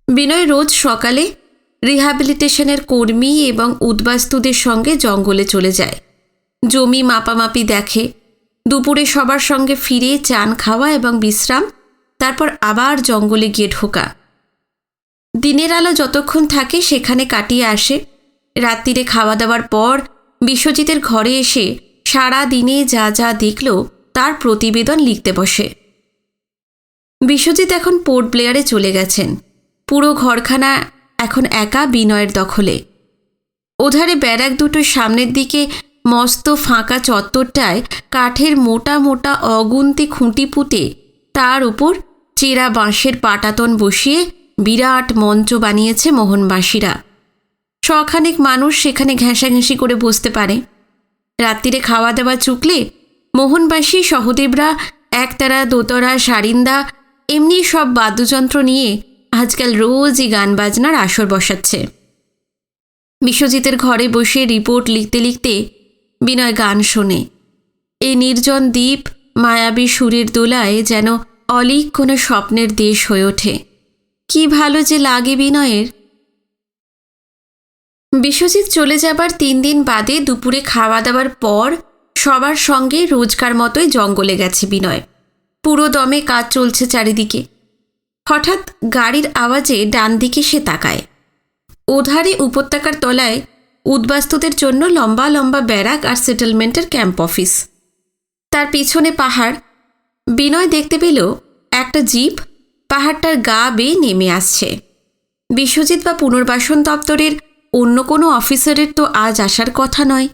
বিনয় রোজ সকালে রিহ্যাবিলিটেশনের কর্মী এবং উদ্বাস্তুদের সঙ্গে জঙ্গলে চলে যায়, জমি মাপামাপি দেখে, দুপুরে সবার সঙ্গে ফিরে চান খাওয়া এবং বিশ্রাম, তারপর আবার জঙ্গলে গিয়ে ঢোকা। দিনের আলো যতক্ষণ থাকে সেখানে কাটিয়ে আসে। রাত্রিরে খাওয়া দাওয়ার পর বিশ্বজিতের ঘরে এসে সারা দিনে যা যা দেখল তার প্রতিবেদন লিখতে বসে। বিশ্বজিৎ এখন পোর্ট ব্লেয়ারে চলে গেছেন। পুরো ঘরখানা এখন একা বিনয়ের দখলে। ওধারে ব্যারাক দুটোর সামনের দিকে মস্ত ফাঁকা চত্বরটায় কাঠের মোটা মোটা অগুন্তি খুঁটি পুঁতে তার উপর চেরা বাঁশের পাটাতন বসিয়ে বিরাট মঞ্চ বানিয়েছে মোহনবাসীরা। শখানেক মানুষ সেখানে ঘেঁষাঘেঁষি করে বসতে পারে। রাত্রিরে খাওয়া দাওয়া চুকলে মোহনবাসী সহদেবরা একতারা, দোতরা, সারিন্দা এমনি সব বাদ্যযন্ত্র নিয়ে আজকাল রোজই গান বাজনার আসর বসাচ্ছে। বিশ্বজিতের ঘরে বসে রিপোর্ট লিখতে লিখতে বিনয় গান শোনে। এই নির্জন দ্বীপ মায়াবী সুরের দোলায় যেন অলিক কোনো স্বপ্নের দেশ হয়ে ওঠে। কি ভালো যে লাগে বিনয়ের। বিশ্বজিৎ চলে যাবার 3 দিন বাদে দুপুরে খাওয়া দাওয়ার পর সবার সঙ্গে রোজকার মতোই জঙ্গলে গেছে বিনয়। পুরো দমে কাজ চলছে চারিদিকে। হঠাৎ গাড়ির আওয়াজে ডান দিকে সে তাকায়। ওধারে উপত্যকার তলায় উদ্বাস্তুদের জন্য লম্বা লম্বা ব্যারাক আর সেটেলমেন্টের ক্যাম্প অফিস। তার পিছনে পাহাড়। বিনয় দেখতে পেল একটা জিপ পাহাড়টার গা বেয়ে নেমে আসছে। বিশ্বজিৎ বা পুনর্বাসন দপ্তরের অন্য কোনো অফিসারের তো আজ আসার কথা নয়।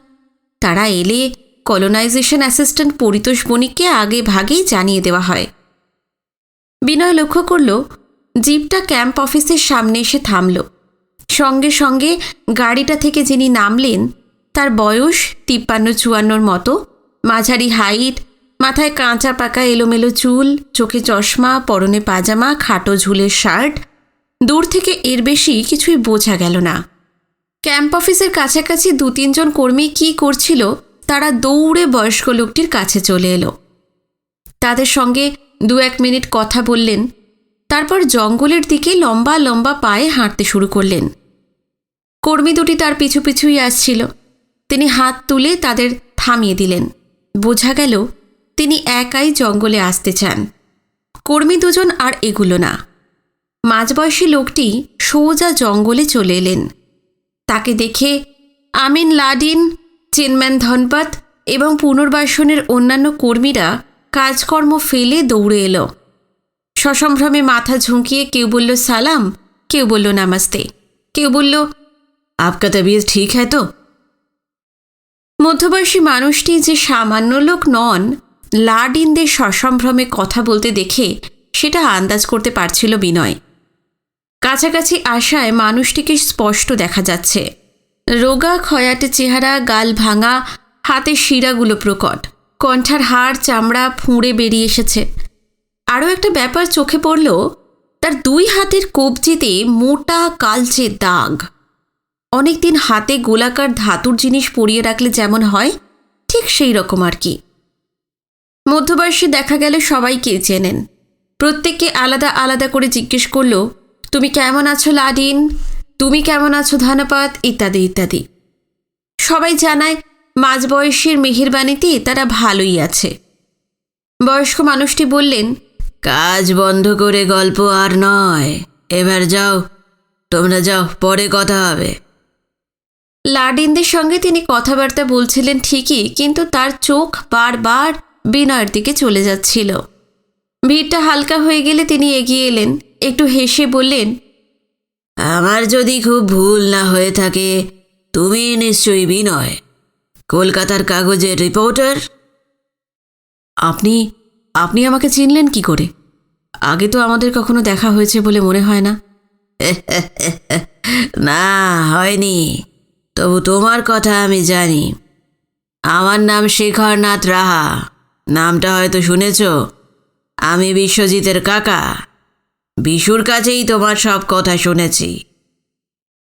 তারা এলে কলোনাইজেশন অ্যাসিস্ট্যান্ট পরিতোষ বণিককে আগে ভাগেই জানিয়ে দেওয়া হয়। বিনয় লক্ষ্য করল জিপটা ক্যাম্প অফিসের সামনে এসে থামল। সঙ্গে সঙ্গে গাড়িটা থেকে যিনি নামলেন তার বয়স 53-54 মতো, মাঝারি হাইট, মাথায় কাঁচা পাকা এলোমেলো চুল, চোখে চশমা, পরনে পাজামা, খাটো ঝুলের শার্ট। দূর থেকে এর বেশি কিছুই বোঝা গেল না। ক্যাম্প অফিসের কাছাকাছি 2-3 জন কর্মী কী করছিল তারা দৌড়ে বয়স্ক লোকটির কাছে চলে এলো। তাদের সঙ্গে 2-1 মিনিট কথা বললেন। তারপর জঙ্গলের দিকে লম্বা লম্বা পায়ে হাঁটতে শুরু করলেন। কর্মী দুটি তার পিছু পিছুই আসছিল। তিনি হাত তুলে তাদের থামিয়ে দিলেন। বোঝা গেল তিনি একাই জঙ্গলে আসতে চান। কর্মী দুজন আর এগুলো না। মাঝবয়সী লোকটি সোজা জঙ্গলে চলে এলেন। তাকে দেখে আমিন লাডিন, চেনম্যান ধনপত এবং পুনর্বাসনের অন্যান্য কর্মীরা কাজকর্ম ফেলে দৌড়ে এলো। সসম্ভ্রমে মাথা ঝুঁকিয়ে কেউ বলল সালাম, কেউ বলল নমস্তে, কেউ বলল আপকা তবিয়ত ঠিক হ্যায় তো? মধ্যবয়সী মানুষটি যে সামান্য লোক নন, লাডিনদের সসম্ভ্রমে কথা বলতে দেখে সেটা আন্দাজ করতে পারছিল বিনয়। কাছাকাছি আসায় মানুষটিকে স্পষ্ট দেখা যাচ্ছে। রোগা খয়াটে চেহারা, গাল ভাঙা, হাতের শিরাগুলো প্রকট, কণ্ঠার হাড় চামড়া ফুঁড়ে বেরিয়ে এসেছে। আরও একটা ব্যাপার চোখে পড়ল, তার 2 হাতের কবজিতে মোটা কালচে দাগ। অনেকদিন হাতে গোলাকার ধাতুর জিনিস পরিয়ে রাখলে যেমন হয় ঠিক সেই রকম আর কি। মধ্যবয়সী দেখা গেল সবাইকে চেনেন। প্রত্যেককে আলাদা আলাদা করে জিজ্ঞেস করল, তুমি কেমন আছো লাডিন, তুমি কেমন আছো ধনপত, ইত্যাদি ইত্যাদি। সবাই জানায় মাঝবয়সীর মেহেরবানিতে তারা ভালোই আছে। বয়স্ক মানুষটি বললেন, কাজ বন্ধ করে গল্প আর নয়, এবার যাও, তোমরা যাও, পরে কথা হবে। লাডিনদের সঙ্গে তিনি কথাবার্তা বলছিলেন ঠিকই, কিন্তু তার চোখ বারবার বিনয়ের দিকে চলে যাচ্ছিল। ভিড়টা হালকা হয়ে গেলে তিনি এগিয়ে এলেন, একটু হেসে বললেন, আমার যদি খুব ভুল না হয়ে থাকে তুমি নিশ্চয়ই বিনয়, কলকাতার কাগজের রিপোর্টার। আপনি আপনি আমাকে চিনলেন কি করে? আগে তো আমাদের কখনো দেখা হয়েছে বলে মনে হয় না। না, হয়নি। তবু তোমার কথা আমি জানি। আমার নাম শেখরনাথ রাহা। নামটা হয়তো শুনেছ। আমি বিশ্বজিতের কাকা। বিশুর কাছেই তোমার সব কথা শুনেছি।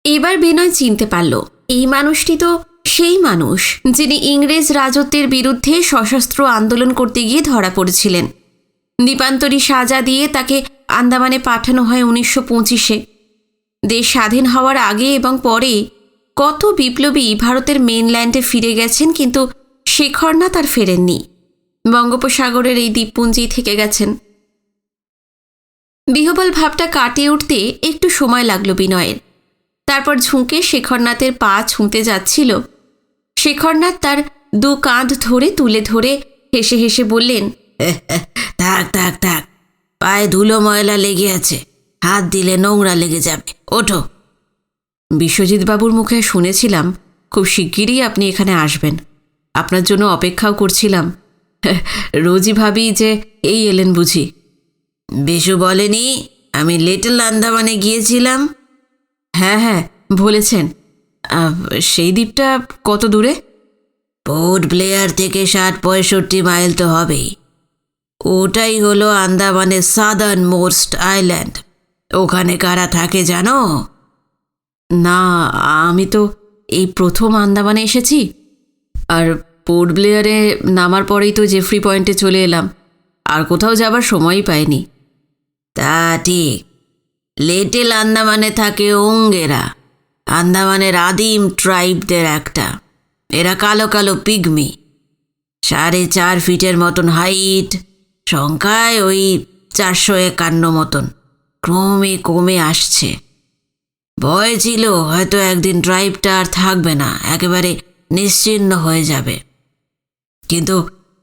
এবার বিনয় চিনতে পারল এই মানুষটি তো সেই মানুষ যিনি ইংরেজ রাজত্বের বিরুদ্ধে সশস্ত্র আন্দোলন করতে গিয়ে ধরা পড়েছিলেন। দ্বীপান্তরী সাজা দিয়ে তাকে আন্দামানে পাঠানো হয় 1925-এ। দেশ স্বাধীন হওয়ার আগে এবং পরে কত বিপ্লবী ভারতের মেনল্যান্ডে ফিরে গেছেন, কিন্তু শেখরনাথ আর ফেরেননি। বঙ্গোপসাগরের এই দ্বীপপুঞ্জেই থেকে গেছেন। বিহ্বল ভাবটা কাটিয়ে উঠতে একটু সময় লাগল বিনয়ের। তারপর ঝুঁকে শেখরনাথের পা ছুঁতে যাচ্ছিল। শেখরনাথ তার দু কাঁধ ধরে তুলে ধরে হেসে হেসে বললেন, থাক থাক থাক, পায়ে ধুলো ময়লা লেগে আছে, হাত দিলে নোংরা লেগে যাবে, ওঠো। বিশ্বজিৎ বাবুর মুখে শুনেছিলাম খুব শিগগিরই আপনি এখানে আসবেন। আপনার জন্য অপেক্ষাও করছিলাম। রোজই ভাবি যে এই এলেন বুঝি। বিশু বলেনি আমি লিটল আন্দামানে গিয়েছিলাম? হ্যাঁ হ্যাঁ, বলেছেন। সেই দ্বীপটা কত দূরে? পোর্ট ব্লেয়ার থেকে 60-65 মাইল তো হবেই। ওটাই হলো আন্দামানের সাদার্ন মোস্ট আইল্যান্ড। ওখানে কারা থাকে জানো? না, আমি তো এই প্রথম আন্দামানে এসেছি। আর পোর্ট ব্লেয়ারে নামার পরেই তো জেফ্রি পয়েন্টে চলে এলাম। আর কোথাও যাবার সময়ই পাইনি। তা ঠিক। লিটল আন্দামানে থাকে ওঙ্গেরা, আন্দামানের আদিম ট্রাইবদের একটা। এরা কালো কালো পিগমি, 4.5 ফিটের মতন হাইট, সংখ্যায় ওই 451 মতন। ক্রমে কমে আসছে। ভয় ছিল হয়তো একদিন ট্রাইবটা আর থাকবে না, একেবারে নিশ্চিহ্ন হয়ে যাবে। কিন্তু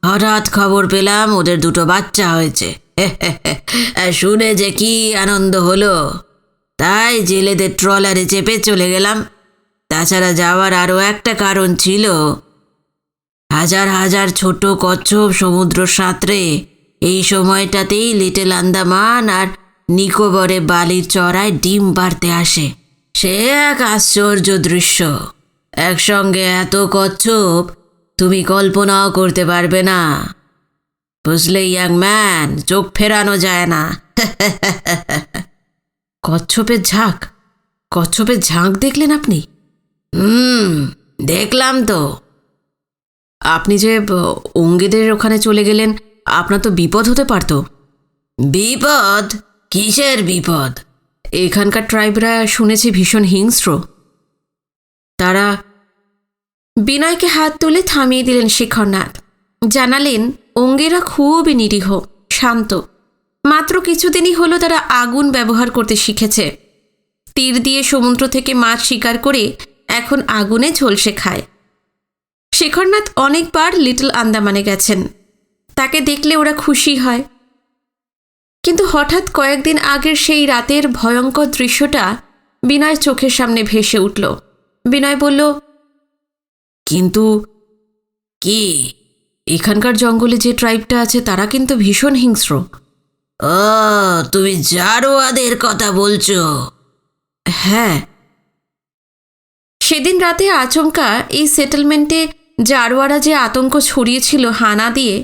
হঠাৎ খবর পেলাম ওদের 2 বাচ্চা হয়েছে। শুনে যে কি আনন্দ হলো, তাই জেলেদের ট্রলারে চেপে চলে গেলাম। তাছাড়া যাওয়ার আরও একটা কারণ ছিল। হাজার হাজার ছোট কচ্ছপ সমুদ্র সাঁতরে এই সময়টাতেই লিটল আন্দামান আর নিকোবরে বালির চড়ায় ডিম পাড়তে আসে। সে এক আশ্চর্য দৃশ্য। একসঙ্গে এত কচ্ছপ তুমি কল্পনাও করতে পারবে না। বুঝলে ইয়াং ম্যান, চোখ ফেরানো যায় না। কচ্ছপের ঝাঁক? কচ্ছপের ঝাঁক দেখলেন আপনি? দেখলাম তো। আপনি যে ওঙ্গেদের ওখানে চলে গেলেন, আপনার তো বিপদ হতে পারত। বিপদ? কিসের বিপদ? এখানকার ট্রাইবরা শুনেছি ভীষণ হিংস্র। তারা... বিনয়কে হাত তুলে থামিয়ে দিলেন শেখরনাথ। জানালেন ওঙ্গেরা খুবই নিরীহ, শান্ত। মাত্র কিছুদিনই হলো তারা আগুন ব্যবহার করতে শিখেছে। তীর দিয়ে সমুদ্র থেকে মাছ শিকার করে এখন আগুনে ঝলসে খায়। শেখরনাথ অনেকবার লিটল আন্দামানে গেছেন। তাকে দেখলে ওরা খুশি হয়। কিন্তু হঠাৎ কয়েকদিন আগের সেই রাতের ভয়ঙ্কর দৃশ্যটা বিনয়ের চোখের সামনে ভেসে উঠল। বিনয় বলল, কিন্তু কি? এখানকার জঙ্গলে যে ট্রাইবটা আছে তারা কিন্তু ভীষণ হিংস্র। ও, তুমি জারোয়াদের কথা বলছো? হ্যাঁ। সেদিন রাতে আচমকা এই সেটেলমেন্টে জারোয়ারা যে আতঙ্ক ছড়িয়েছিল হানা দিয়ে,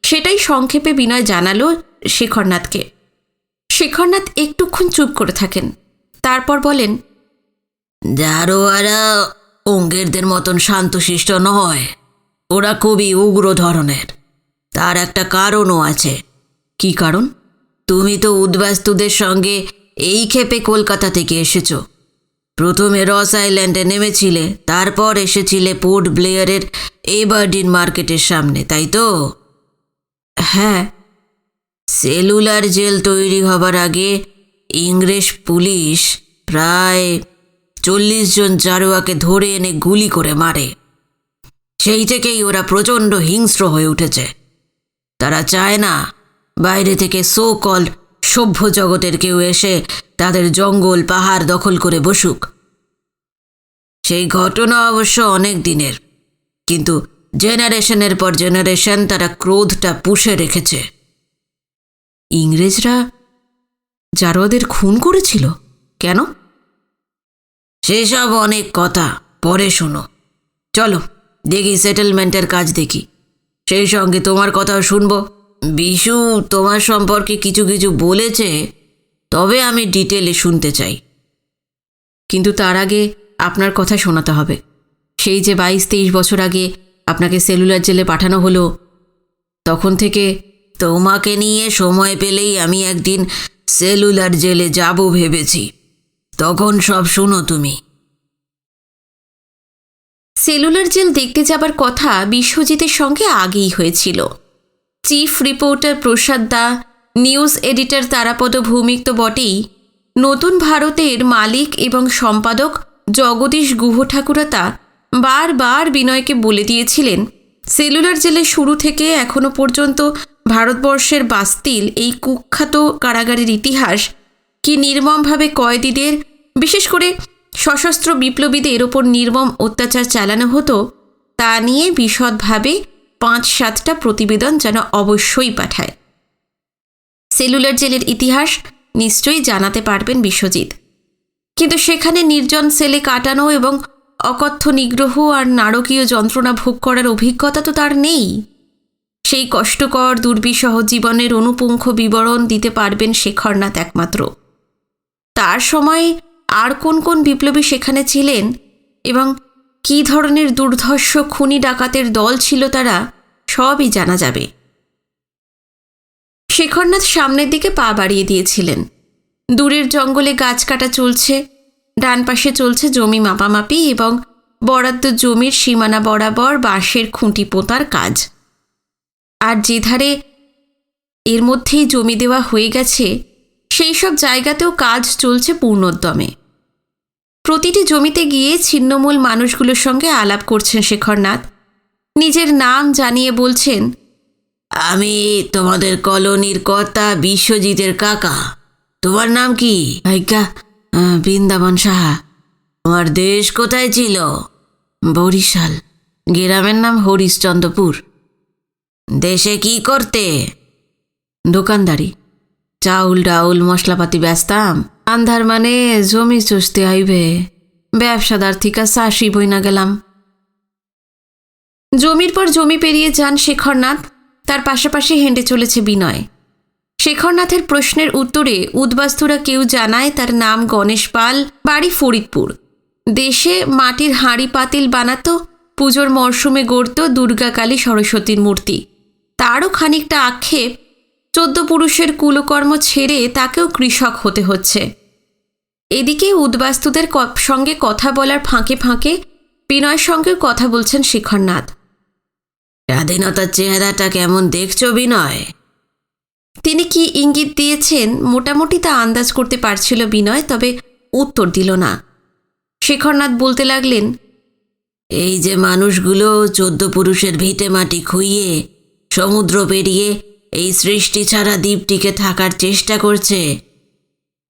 সেটাই সংক্ষেপে বিনয় জানালো শেখরনাথকে। শেখরনাথ একটুক্ষণ চুপ করে থাকেন, তারপর বলেন, জারোয়ারা ওঙ্গেরদের মতন শান্তশিষ্ট নয়। ওরা খুবই উগ্র ধরনের। তার একটা কারণও আছে। কি কারণ? তুমি তো উদ্বাস্তুদের সঙ্গে এই ক্ষেপে কলকাতা থেকে এসেছো। প্রথমে রস আইল্যান্ডে নেমেছিলে, তারপর এসেছিলে পোর্ট ব্লেয়ারের এবারডিন মার্কেটের সামনে, তাই তো? হ্যাঁ। সেলুলার জেল তৈরি হবার আগে ইংরেজ পুলিশ প্রায় 40 জন জারোয়াকে ধরে এনে গুলি করে মারে। সেই থেকেই ওরা প্রচণ্ড হিংস্র হয়ে উঠেছে। তারা চায় না বাইরে থেকে সো কল্ড সভ্য জগতের কেউ এসে তাদের জঙ্গল পাহাড় দখল করে বসুক। সেই ঘটনা অবশ্য অনেক দিনের, কিন্তু জেনারেশনের পর জেনারেশন তারা ক্রোধটা পুষে রেখেছে। ইংরেজরা জারোয়াদের খুন করেছিল? কেন? সেসব অনেক কথা পরে শোনো, চলো দেখি সেটেলমেন্টের কাজ দেখি, সেই সঙ্গে তোমার কথাও শুনবো। বিশু তোমার সম্পর্কে কিছু কিছু বলেছে, তবে আমি ডিটেলে শুনতে চাই। কিন্তু তার আগে আপনার কথা শোনাতে হবে। সেই যে 22-23 বছর আগে আপনাকে সেলুলার জেলে পাঠানো হলো, তখন থেকে তোমাকে নিয়ে সময় পেলেই আমি একদিন সেলুলার জেলে যাব ভেবেছি, তখন সব শুনো তুমি। সেলুলার জেল দেখতে যাবার কথা বিশ্বজিতের সঙ্গে আগেই হয়েছিল। চিফ রিপোর্টার প্রসাদ দা, নিউজ এডিটর তারাপদ ভৌমিক তো বটেই, নতুন ভারতের মালিক এবং সম্পাদক জগদীশ গুহ ঠাকুরতা বারবার বিনয়কে বলে দিয়েছিলেন, সেলুলার জেলে শুরু থেকে এখনও পর্যন্ত ভারতবর্ষের বাস্তিল এই কুখ্যাত কারাগারের ইতিহাস, কি নির্মমভাবে কয়েদিদের, বিশেষ করে সশস্ত্র বিপ্লবীদের ওপর নির্মম অত্যাচার চালানো হতো, তা নিয়ে বিশদভাবে 5-7টা প্রতিবেদন যেন অবশ্যই পাঠায়। সেলুলার জেলের ইতিহাস নিশ্চয়ই জানাতে পারবেন বিশ্বজিৎ, কিন্তু সেখানে নির্জন সেলে কাটানো এবং অকথ্য নিগ্রহ আর নারকীয় যন্ত্রণা ভোগ করার অভিজ্ঞতা তো তার নেই। সেই কষ্টকর দুর্বিষহ জীবনের অনুপুঙ্খ বিবরণ দিতে পারবেন শেখরনাথ একমাত্র। তার সময় আর কোন কোন বিপ্লবী সেখানে ছিলেন এবং কী ধরনের দুর্ধর্ষ খুনি ডাকাতের দল ছিল তারা, সবই জানা যাবে। শেখরনাথ সামনের দিকে পা বাড়িয়ে দিয়েছিলেন। দূরের জঙ্গলে গাছ কাটা চলছে, ডান পাশে চলছে জমি মাপামাপি এবং বরাদ্দ জমির সীমানা বরাবর বাঁশের খুঁটি পোঁতার কাজ। আর যে ধারে এর মধ্যেই জমি দেওয়া হয়ে গেছে, সেই সব জায়গাতেও কাজ চলছে পূর্ণোদ্যমে। প্রতিটি জমিতে গিয়ে ছিন্নমূল মানুষগুলোর সঙ্গে আলাপ করছেন শেখরনাথ। নিজের নাম জানিয়ে বলছেন, আমি তোমাদের কলোনির কর্তা বিশ্বজিতের কাকা। তোমার নাম কি? ভাইকা বৃন্দাবন সাহা। তোমার দেশ কোথায় ছিল? বরিশাল। গ্রামের নাম হরিশ্চন্দ্রপুর। দেশে কি করতে? দোকানদারি, চাউল ডাউল মশলাপাতি বেচতাম। আন্ধার মানে জমি চষতে আইবে, ব্যবসাদার থিকা চাষি বইনা গেলাম। জমির পর জমি পেরিয়ে যান শেখরনাথ, তার পাশাপাশি হেঁটে চলেছে বিনয়। শেখরনাথের প্রশ্নের উত্তরে উদ্বাস্তুরা কেউ জানায় তার নাম গণেশ পাল, বাড়ি ফরিদপুর। দেশে মাটির হাঁড়ি পাতিল বানাতো, পুজোর মরশুমে গড়ত দুর্গা কালী সরস্বতীর মূর্তি। তারও খানিকটা আক্ষেপ, 14 পুরুষের কুলকর্ম ছেড়ে তাকেও কৃষক হতে হচ্ছে। এদিকে উদ্বাস্তুদের সঙ্গে কথা বলার ফাঁকে ফাঁকে বিনয়ের সঙ্গেও কথা বলছেন শেখরনাথ। স্বাধীনতার চেহারাটা কেমন দেখছো বিনয়? তিনি কি ইঙ্গিত দিয়েছেন মোটামুটি তা আন্দাজ করতে পারছিল বিনয়, তবে উত্তর দিল না। শেখরনাথ বলতে লাগলেন, এই যে মানুষগুলো 14 পুরুষের ভিটে মাটি খুইয়ে সমুদ্র পেরিয়ে এই সৃষ্টি ছাড়া দ্বীপটিকে থাকার চেষ্টা করছে,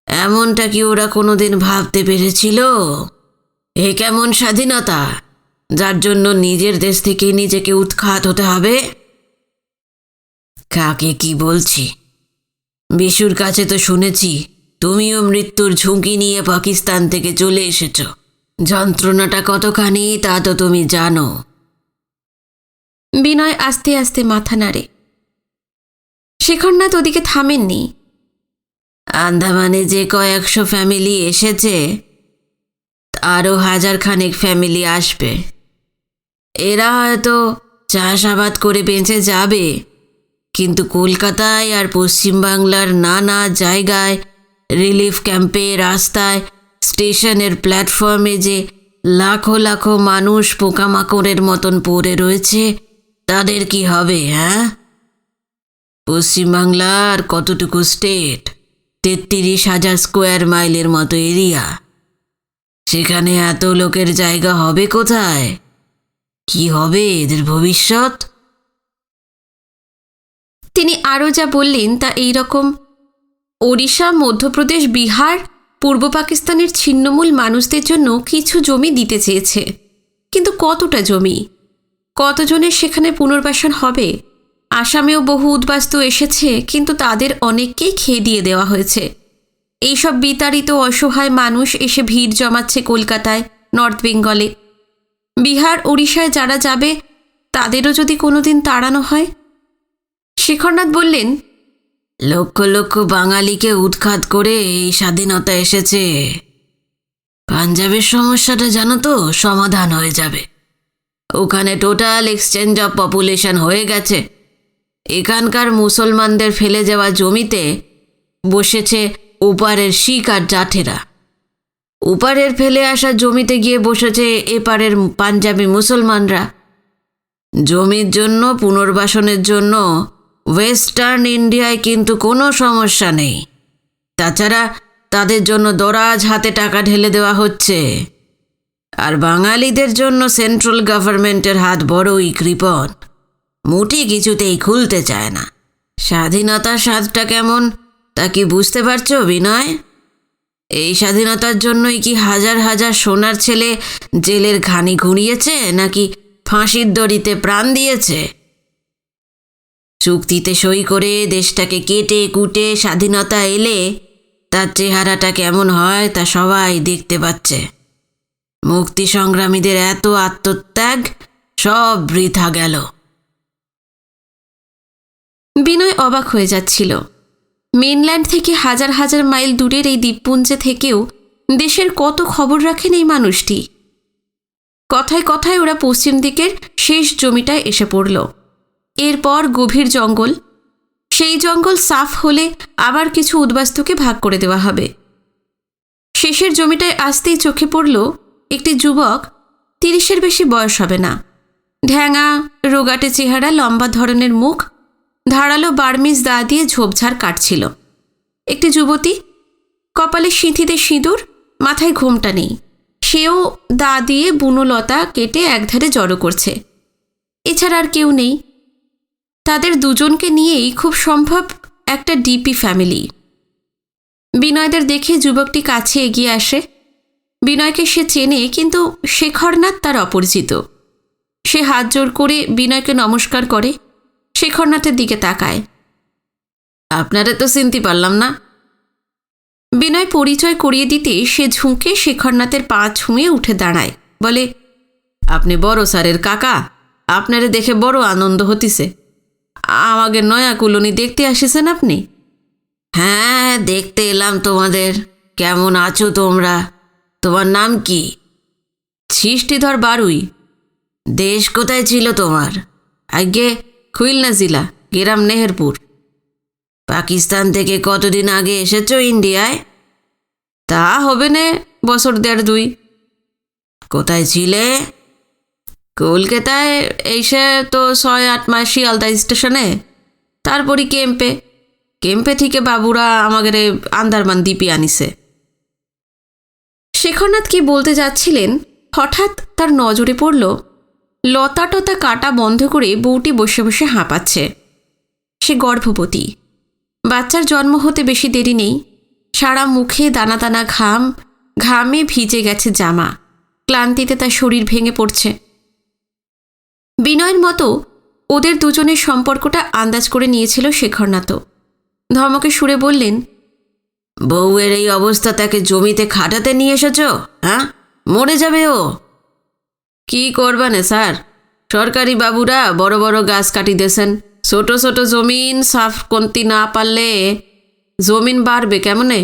এমনটা কি ওরা কোনোদিন ভাবতে পেরেছিল? এ কেমন স্বাধীনতা, যার জন্য নিজের দেশ থেকে নিজেকে উৎখাত হতে হবে? কাকে কি বলছি? বিশুর কাছে তো শুনেছি তুমিও মৃত্যুর ঝুঁকি নিয়ে পাকিস্তান থেকে চলে এসেছ। যন্ত্রণাটা কতখানি তা তো তুমি জানো। বিনয় আস্তে আস্তে মাথা নাড়ে। শেখরনাথ ওদিকে থামেননি। আন্দামানে যে কয়েকশো ফ্যামিলি এসেছে, আরও 1000 খানেক ফ্যামিলি আসবে। এরা হয়তো চাষাবাদ করে বেঁচে যাবে, কিন্তু কলকাতায় আর পশ্চিমবাংলার নানা জায়গায় রিলিফ ক্যাম্পে, রাস্তায়, স্টেশনের প্ল্যাটফর্মে যে লাখো লাখো মানুষ পোকামাকড়ের মতন পড়ে রয়েছে, তাদের কি হবে? হ্যাঁ, পশ্চিমবাংলার কতটুকু স্টেট, 33,000 স্কোয়ার মাইলের মতো এরিয়া, সেখানে এত লোকের জায়গা হবে কোথায়? কি হবে এদের ভবিষ্যৎ? তিনি আরও যা বললেন তা এই রকম, ওড়িশা, মধ্যপ্রদেশ, বিহার, পূর্ব পাকিস্তানের ছিন্নমূল মানুষদের জন্য কিছু জমি দিতে চেয়েছে, কিন্তু কতটা জমি, কতজনের সেখানে পুনর্বাসন হবে? আসামেও বহু উদ্বাস্তু এসেছে, কিন্তু তাদের অনেককেই খেয়ে দিয়ে দেওয়া হয়েছে। এইসব বিতাড়িত অসহায় মানুষ এসে ভিড় জমাচ্ছে কলকাতায়, নর্থ বেঙ্গলে। বিহার উড়িষ্যায় যারা যাবে তাদেরও যদি কোনোদিন তাড়ানো হয়। শেখরনাথ বললেন, লক্ষ লক্ষ বাঙালিকে উৎখাত করে এই স্বাধীনতা এসেছে। পাঞ্জাবের সমস্যাটা জানো তো সমাধান হয়ে যাবে। ওখানে টোটাল এক্সচেঞ্জ অফ পপুলেশন হয়ে গেছে। এখানকার মুসলমানদের ফেলে যাওয়া জমিতে বসেছে ওপারের শিখ আর জাঠেরা। ওপারের ফেলে আসা জমিতে গিয়ে বসেছে এপারের পাঞ্জাবি মুসলমানরা। জমির জন্য, পুনর্বাসনের জন্য ওয়েস্টার্ন ইন্ডিয়ায় কিন্তু কোনো সমস্যা নেই। তাছাড়া তাদের জন্য দরাজ হাতে টাকা ঢেলে দেওয়া হচ্ছে। আর বাঙালিদের জন্য সেন্ট্রাল গভর্নমেন্টের হাত বড়ই কৃপণ, মুঠি কিছুতেই খুলতে চায় না। স্বাধীনতার স্বাদটা কেমন তা কি বুঝতে পারছো বিনয়? এই স্বাধীনতার জন্যই কি হাজার হাজার সোনার ছেলে জেলের ঘানি ঘুরিয়েছে, নাকি ফাঁসির দড়িতে প্রাণ দিয়েছে? চুক্তিতে সই করে দেশটাকে কেটে কুটে স্বাধীনতা এলে তার চেহারাটা কেমন হয় তা সবাই দেখতে পাচ্ছে। মুক্তি সংগ্রামীদের এত আত্মত্যাগ সব বৃথা গেল। বিনয় অবাক হয়ে যাচ্ছিল। মেনল্যান্ড থেকে হাজার হাজার মাইল দূরের এই দ্বীপপুঞ্জে থেকেও দেশের কত খবর রাখেন এই মানুষটি। কথায় কথায় ওরা পশ্চিম দিকের শেষ জমিটায় এসে পড়ল। এরপর গভীর জঙ্গল। সেই জঙ্গল সাফ হলে আবার কিছু উদ্বাস্তুকে ভাগ করে দেওয়া হবে। শেষের জমিটায় আসতেই চোখে পড়ল একটি যুবক, 30-এর বেশি বয়স হবে না। ঢ্যাঙা, রোগাটে চেহারা, লম্বা ধরনের মুখ, ধারালো বার্মিজ দা দিয়ে ঝোপঝাড় কাটছিল। একটি যুবতী, কপালে সিঁথিতে সিঁদুর, মাথায় ঘোমটা নেই। সেও দা দিয়ে বুনো লতা কেটে একধারে জড়ো করছে। এছাড়া আর কেউ নেই। তাদের দুজনকে নিয়েই খুব সম্ভব একটা ডিপি ফ্যামিলি। বিনয়দের দেখে যুবকটি কাছে এগিয়ে আসে। বিনয়কে সে চেনে, কিন্তু শেখরনাথ তার অপরিচিত। সে হাত জোড় করে বিনয়কে নমস্কার করে, শেখরনাথের দিকে তাকায়। আপনারা তো চিনতে পারলাম না। বিনয় পরিচয় করিয়ে দিতে সে ঝুঁকে শেখরনাথের পা ছুঁয়ে উঠে দাঁড়ায়, বলে, আপনি বড় স্যারের কাকা? আপনারে দেখে বড় আনন্দ হতিছে। আমাকে নয়া কুলনি দেখতে আসিছেন আপনি? হ্যাঁ, দেখতে এলাম তোমাদের। কেমন আছো তোমরা? তোমার নাম কি? সৃষ্টিধর বারুই। দেশ কোথায় ছিল তোমার? আগে খুলনা জেলা, গ্রাম নেহেরপুর। পাকিস্তান থেকে কতদিন আগে এসেছো ইন্ডিয়ায়? তা হবে না, বছর 1.5-2। কোথায় ছিলে? কলকাতায় এসে তো 6-8 মাস শিয়ালদা স্টেশনে, তারপরই ক্যাম্পে থেকে বাবুরা আমাদের আন্দারমান দ্বীপে আনিছে। শেখরনাথ কি বলতে যাচ্ছিলেন, হঠাৎ তার নজরে পড়ল লতা টতা কাটা বন্ধ করে বউটি বসে বসে হাঁপাচ্ছে। সে গর্ভবতী। বাচ্চার জন্ম হতে বেশি দেরি নেই। সারা মুখে দানা দানা ঘাম, ঘামে ভিজে গেছে জামা। ক্লান্তিতে তার শরীর ভেঙে পড়ছে। বিনয়ের মতো ওদের দুজনের সম্পর্কটা আন্দাজ করে নিয়েছিল শেখরনাথ। ধমকে সুরে বললেন, বউয়ের এই অবস্থা তাকে জমিতে খাটাতে নিয়ে এসেছ? হ্যাঁ, মরে যাবে ও। কি করবানে স্যার, সরকারি বাবুরা বড় বড় গাছ কাটি দিয়েছেন। ছোট ছোট জমিন সাফ করতে না পারলে জমিন বাড়বে কেমনে?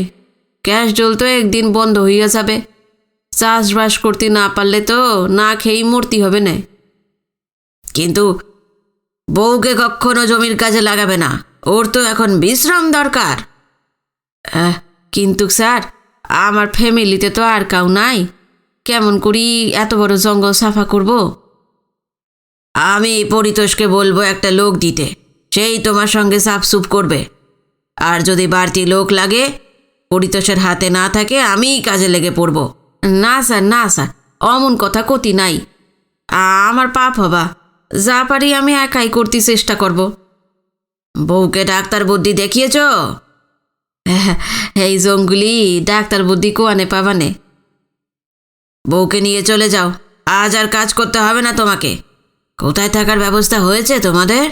গ্যাস জল তো একদিন বন্ধ হইয়া যাবে। চাষবাস করতে না পারলে তো না খেয়েই মরতে হবে না। কিন্তু বউকে কখনো জমির কাজে লাগাবে না, ওর তো এখন বিশ্রাম দরকার। কিন্তু স্যার, আমার ফ্যামিলিতে তো আর কাউ নাই। কেমন করি এত বড় জঙ্গল সাফা করব? আমি পরিতোষকে বলবো একটা লোক দিতে, সেই তোমার সঙ্গে সাফসুফ করবে। আর যদি বাড়তি লোক লাগে, পরিতোষের হাতে না থাকে, আমিই কাজে লেগে পড়ব। না স্যার, অমন কথা কতি নাই। আমার পাপ হবা, যা পারি আমি একাই করতে চেষ্টা করব। বউকে ডাক্তার বুদ্ধি দেখিয়েছ? এই জঙ্গলি ডাক্তার বুদ্ধি কোয়ানে পাবানে। বউকে নিয়ে চলে যাও, আজ আর কাজ করতে হবে না তোমাকে। কোথায় থাকার ব্যবস্থা হয়েছে তোমাদের?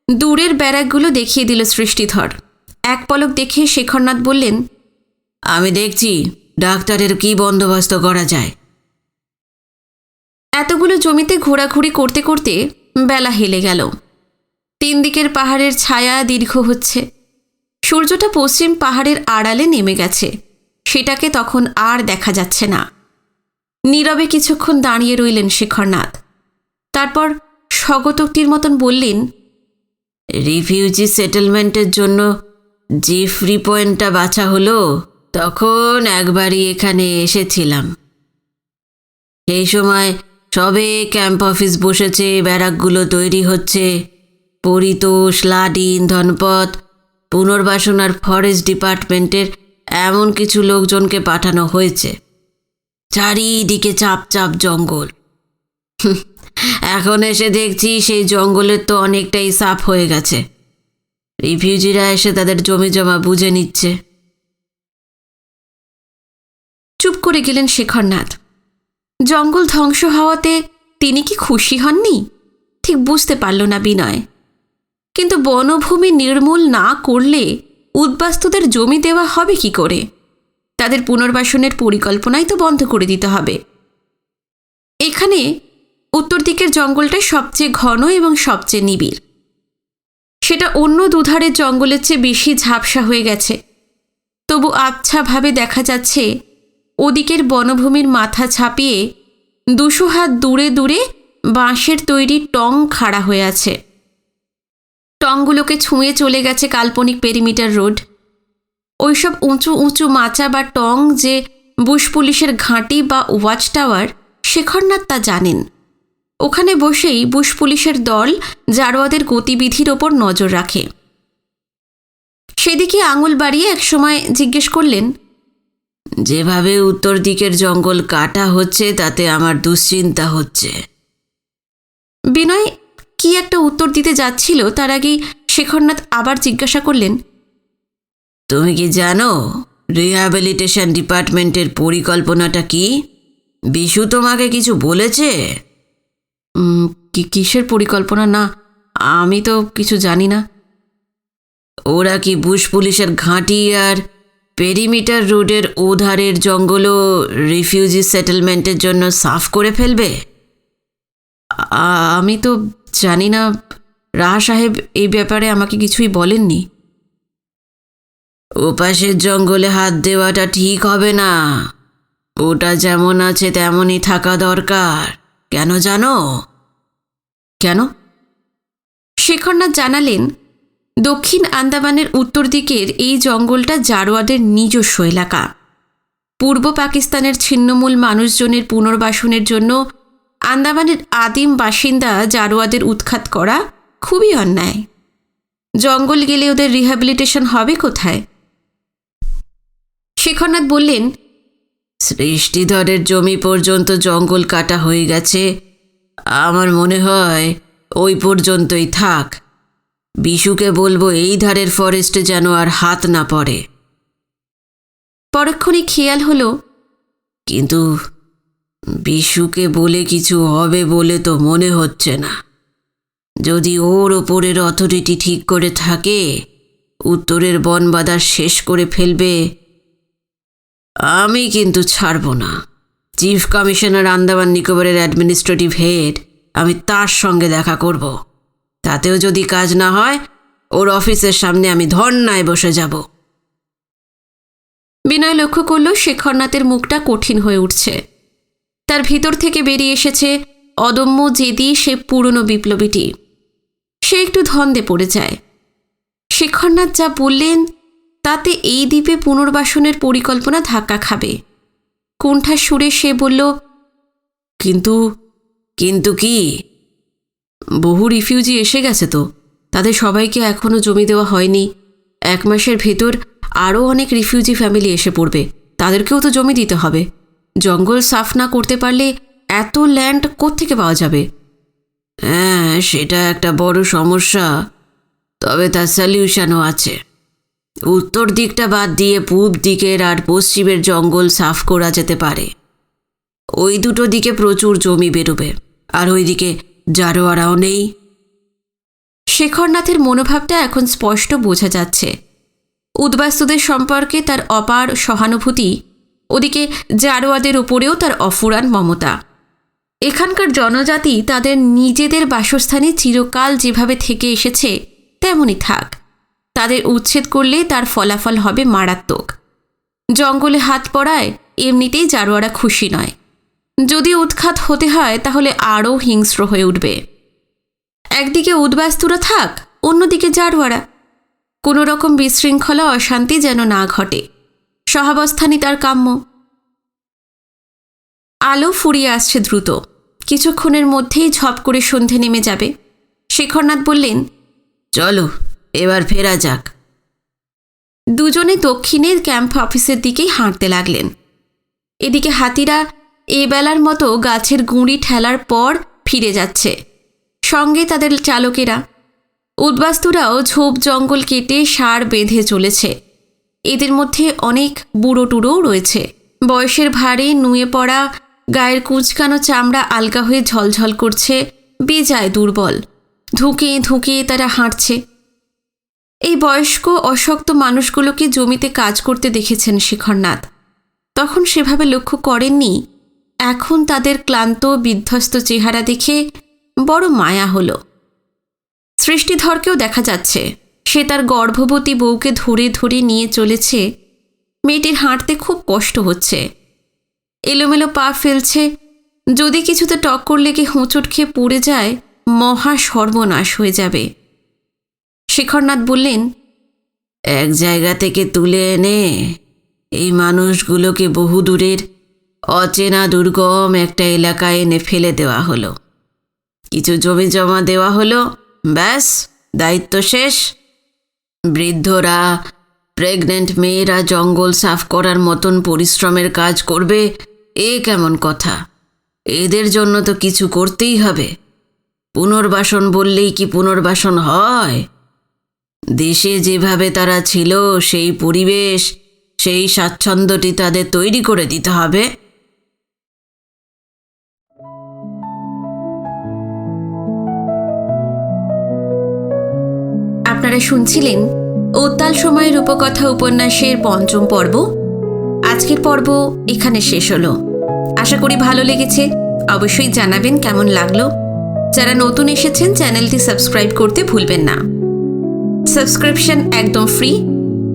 দূরের ব্যারাকগুলো দেখিয়ে দিল সৃষ্টিধর। এক পলক দেখে শেখরনাথ বললেন, আমি দেখছি ডাক্তারের কি বন্দোবস্ত করা যায়। এতগুলো জমিতে ঘোরাঘুরি করতে করতে বেলা হেলে গেল। 3 দিকের পাহাড়ের ছায়া দীর্ঘ হচ্ছে। সূর্যটা পশ্চিম পাহাড়ের আড়ালে নেমে গেছে, সেটাকে তখন আর দেখা যাচ্ছে না। নীরবে কিছুক্ষণ দাঁড়িয়ে রইলেন শেখরনাথ। তারপর স্বগতোক্তির মতন বললেন, রিফিউজি সেটেলমেন্টের জন্য যে ফ্রি পয়েন্টটা বাছা হলো, তখন একবারই এখানে এসেছিলাম। সেই সময় সবে ক্যাম্প অফিস বসেছে, ব্যারাকগুলো তৈরি হচ্ছে, পরিতোষ, লাডি, ইন্ধনপথ, পুনর্বাসন আর ফরেস্ট ডিপার্টমেন্টের এমন কিছু লোকজনকে পাঠানো হয়েছে। চারিদিকে চাপ চাপ জঙ্গল। এখন এসে দেখছি সেই জঙ্গলের তো অনেকটাই সাফ হয়ে গেছে। রিফিউজিরা এসে তাদের জমি জমা বুঝে নিচ্ছে। চুপ করে গেলেন শেখরনাথ। জঙ্গল ধ্বংস হওয়াতে তিনি কি খুশি হননি ঠিক বুঝতে পারল না বিনয়। কিন্তু বনভূমি নির্মূল না করলে উদ্বাস্তুদের জমি দেওয়া হবে কি করে? তাদের পুনর্বাসনের পরিকল্পনাই তো বন্ধ করে দিতে হবে। এখানে উত্তর দিকের জঙ্গলটা সবচেয়ে ঘন এবং সবচেয়ে নিবিড়। সেটা অন্য দুধারের জঙ্গলের চেয়ে বেশি ঝাপসা হয়ে গেছে। তবু আবছাভাবে দেখা যাচ্ছে ওদিকের বনভূমির মাথা ছাপিয়ে 200 হাত দূরে দূরে বাঁশের তৈরি টং খাড়া হয়ে আছে। টংগুলোকে ছুঁয়ে চলে গেছে কাল্পনিক পেরিমিটার রোড। ওইসব উঁচু উঁচু মাচা বা টং যে বুশ পুলিশের ঘাঁটি বা ওয়াচ টাওয়ার, শেখরনাথ তা জানেন। ওখানে বসেই বুশ পুলিশের দল জারোয়াদের গতিবিধির ওপর নজর রাখে। সেদিকে আঙুল বাড়িয়ে একসময় জিজ্ঞেস করলেন, যেভাবে উত্তর দিকের জঙ্গল কাটা হচ্ছে তাতে আমার দুশ্চিন্তা হচ্ছে। বিনয় কি একটা উত্তর দিতে যাচ্ছিল, তার আগেই শেখরনাথ আবার জিজ্ঞাসা করলেন, তুমি কি জানো রিহ্যাবিলিটেশন ডিপার্টমেন্টের পরিকল্পনাটা কি? বিশু তোমাকে কিছু বলেছে? কিসের পরিকল্পনা? না, আমি তো কিছু জানি না। ওরা কি বুশ পুলিশের ঘাঁটি আর পেরিমিটার রোডের ওধারের জঙ্গলও রিফিউজি সেটেলমেন্টের জন্য সাফ করে ফেলবে? আমি তো জানি না। রাহা সাহেব এই ব্যাপারে আমাকে কিছুই বলেননি। ওপাশের জঙ্গলে হাত দেওয়াটা ঠিক হবে না। ওটা যেমন আছে তেমনই থাকা দরকার। কেন জানো? কেন? শেখরনাথ জানালেন, দক্ষিণ আন্দামানের উত্তর দিকের এই জঙ্গলটা জারোয়াদের নিজস্ব এলাকা। পূর্ব পাকিস্তানের ছিন্নমূল মানুষজনের পুনর্বাসনের জন্য আন্দামানের আদিম বাসিন্দা জারোয়াদের উৎখাত করা খুবই অন্যায়। জঙ্গল গেলে ওদের রিহ্যাবিলিটেশন হবে কোথায়? শেখরনাথ বললেন, সৃষ্টিধরের জমি পর্যন্ত জঙ্গল কাটা হয়ে গেছে। আমার মনে হয় ওই পর্যন্তই থাক। বিশুকে বলবো এই ধারের ফরেস্টে যেন আর হাত না পড়ে। পরক্ষণে খেয়াল হলো, কিন্তু বিশুকে বলে কিছু হবে বলে তো মনে হচ্ছে না। যদি ওর ওপরের অথরিটি ঠিক করে থাকে উত্তরের বনবাদার শেষ করে ফেলবে, আমি কিন্তু ছাড়ব না। চিফ কমিশনার আন্দামান নিকোবরের অ্যাডমিনিস্ট্রেটিভ হেড, আমি তার সঙ্গে দেখা করব। তাতেও যদি কাজ না হয় ওর অফিসের সামনে আমি ধর্নায় বসে যাব। বিনয় লক্ষ্য করল শেখরনাথের মুখটা কঠিন হয়ে উঠছে। তার ভিতর থেকে বেরিয়ে এসেছে অদম্য জেদি সে পুরনো বিপ্লবীটি। সে একটু ধন্দে পড়ে যায়। শেখরনাথ যা বললেন তাতে এই দ্বীপে পুনর্বাসনের পরিকল্পনা ধাক্কা খাবে। কোণঠার সুরে সে বলল, কিন্তু কি? বহু রিফিউজি এসে গেছে তো, তাদের সবাইকে এখনও জমি দেওয়া হয়নি। 1 মাসের ভেতর আরও অনেক রিফিউজি ফ্যামিলি এসে পড়বে, তাদেরকেও তো জমি দিতে হবে। জঙ্গল সাফ না করতে পারলে এত ল্যান্ড কোত্থেকে পাওয়া যাবে? হ্যাঁ, সেটা একটা বড় সমস্যা, তবে তার সলিউশনও আছে। উত্তর দিকটা বাদ দিয়ে পূব দিকের আর পশ্চিমের জঙ্গল সাফ করা যেতে পারে। ওই দুটো দিকে প্রচুর জমি বেরোবে, আর ওই দিকে জারোয়ারাও নেই। শেখরনাথের মনোভাবটা এখন স্পষ্ট বোঝা যাচ্ছে। উদ্বাস্তুদের সম্পর্কে তার অপার সহানুভূতি, ওদিকে জারোয়াদের উপরেও তার অফুরান মমতা। এখানকার জনজাতি তাদের নিজেদের বাসস্থানে চিরকাল যেভাবে থেকে এসেছে তেমনই থাক, তাদের উচ্ছেদ করলে তার ফলাফল হবে মারাত্মক। জঙ্গলে হাত পড়ায় এমনিতেই জারোয়ারা খুশি নয়, যদি উৎখাত হতে হয় তাহলে আরও হিংস্র হয়ে উঠবে। একদিকে উদ্বাস্তুরা থাক, অন্যদিকে জারোয়ারা। কোনো রকম বিশৃঙ্খলা অশান্তি যেন না ঘটে, সহাবস্থানই তার কাম্য। আলো ফুরিয়ে আসছে দ্রুত, কিছুক্ষণের মধ্যেই ঝপ করে সন্ধে নেমে যাবে। শেখরনাথ বললেন, চলো এবার ফেরা যাক। দুজনে দক্ষিণের ক্যাম্প অফিসের দিকেই হাঁটতে লাগলেন। এদিকে হাতিরা এবেলার মতো গাছের গুঁড়ি ঠেলার পর ফিরে যাচ্ছে, সঙ্গে তাদের চালকেরা। উদ্বাস্তুরাও ঝোপ জঙ্গল কেটে সার বেঁধে চলেছে। এদের মধ্যে অনেক বুড়ো টুড়োও রয়েছে। বয়সের ভারে নুয়ে পড়া, গায়ের কুঁচকানো চামড়া আলগা হয়ে ঝলঝল করছে, বেজায় দুর্বল। ধুঁকে ধুঁকে তারা হাঁটছে। এই বয়স্ক অশক্ত মানুষগুলোকে জমিতে কাজ করতে দেখেছেন শেখরনাথ, তখন সেভাবে লক্ষ্য করেননি। এখন তাদের ক্লান্ত বিধ্বস্ত চেহারা দেখে বড় মায়া হলো। সৃষ্টিধরকেও দেখা যাচ্ছে, সে তার গর্ভবতী বউকে ধরে ধরে নিয়ে চলেছে। মেয়েটির হাঁটতে খুব কষ্ট হচ্ছে, এলোমেলো পা ফেলছে। যদি কিছুতে টক্কর লেগে হোঁচট খেয়ে পড়ে যায়, মহা সর্বনাশ হয়ে যাবে। শেখরনাথ বললেন, এক জায়গা থেকে তুলে এনে এই মানুষগুলোকে বহুদূরের অচেনা দুর্গম একটা এলাকায় এনে ফেলে দেওয়া হলো। কিছু জমি জমা দেওয়া হলো, ব্যাস দায়িত্ব শেষ। বৃদ্ধরা, প্রেগনেন্ট মেয়েরা জঙ্গল সাফ করার মতন পরিশ্রমের কাজ করবে, এ কেমন কথা? এদের জন্য তো কিছু করতেই হবে। পুনর্বাসন বললেই কি পুনর্বাসন হয়? দেশে যেভাবে তারা ছিল, সেই পরিবেশ, সেই স্বাচ্ছন্দ্যটি তাদের তৈরি করে দিতে হবে। আপনারা শুনছিলেন উত্তাল সময়ের রূপকথা উপন্যাসের পঞ্চম পর্ব। আজকের পর্ব এখানে শেষ হলো। আশা করি ভালো লেগেছে। অবশ্যই জানাবেন কেমন লাগলো। যারা নতুন এসেছেন চ্যানেলটি সাবস্ক্রাইব করতে ভুলবেন না। সাবস্ক্রিপশন একদম ফ্রি।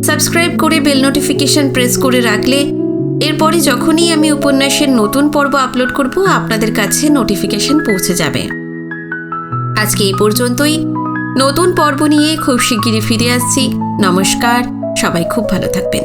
সাবস্ক্রাইব করে বেল নোটিফিকেশন প্রেস করে রাখলে এরপরে যখনই আমি উপন্যাসের নতুন পর্ব আপলোড করব, আপনাদের কাছে নোটিফিকেশন পৌঁছে যাবে। আজকে এই পর্যন্তই। নতুন পর্ব নিয়ে খুব শিগগিরই ফিরে আসছি। নমস্কার, সবাই খুব ভালো থাকবেন।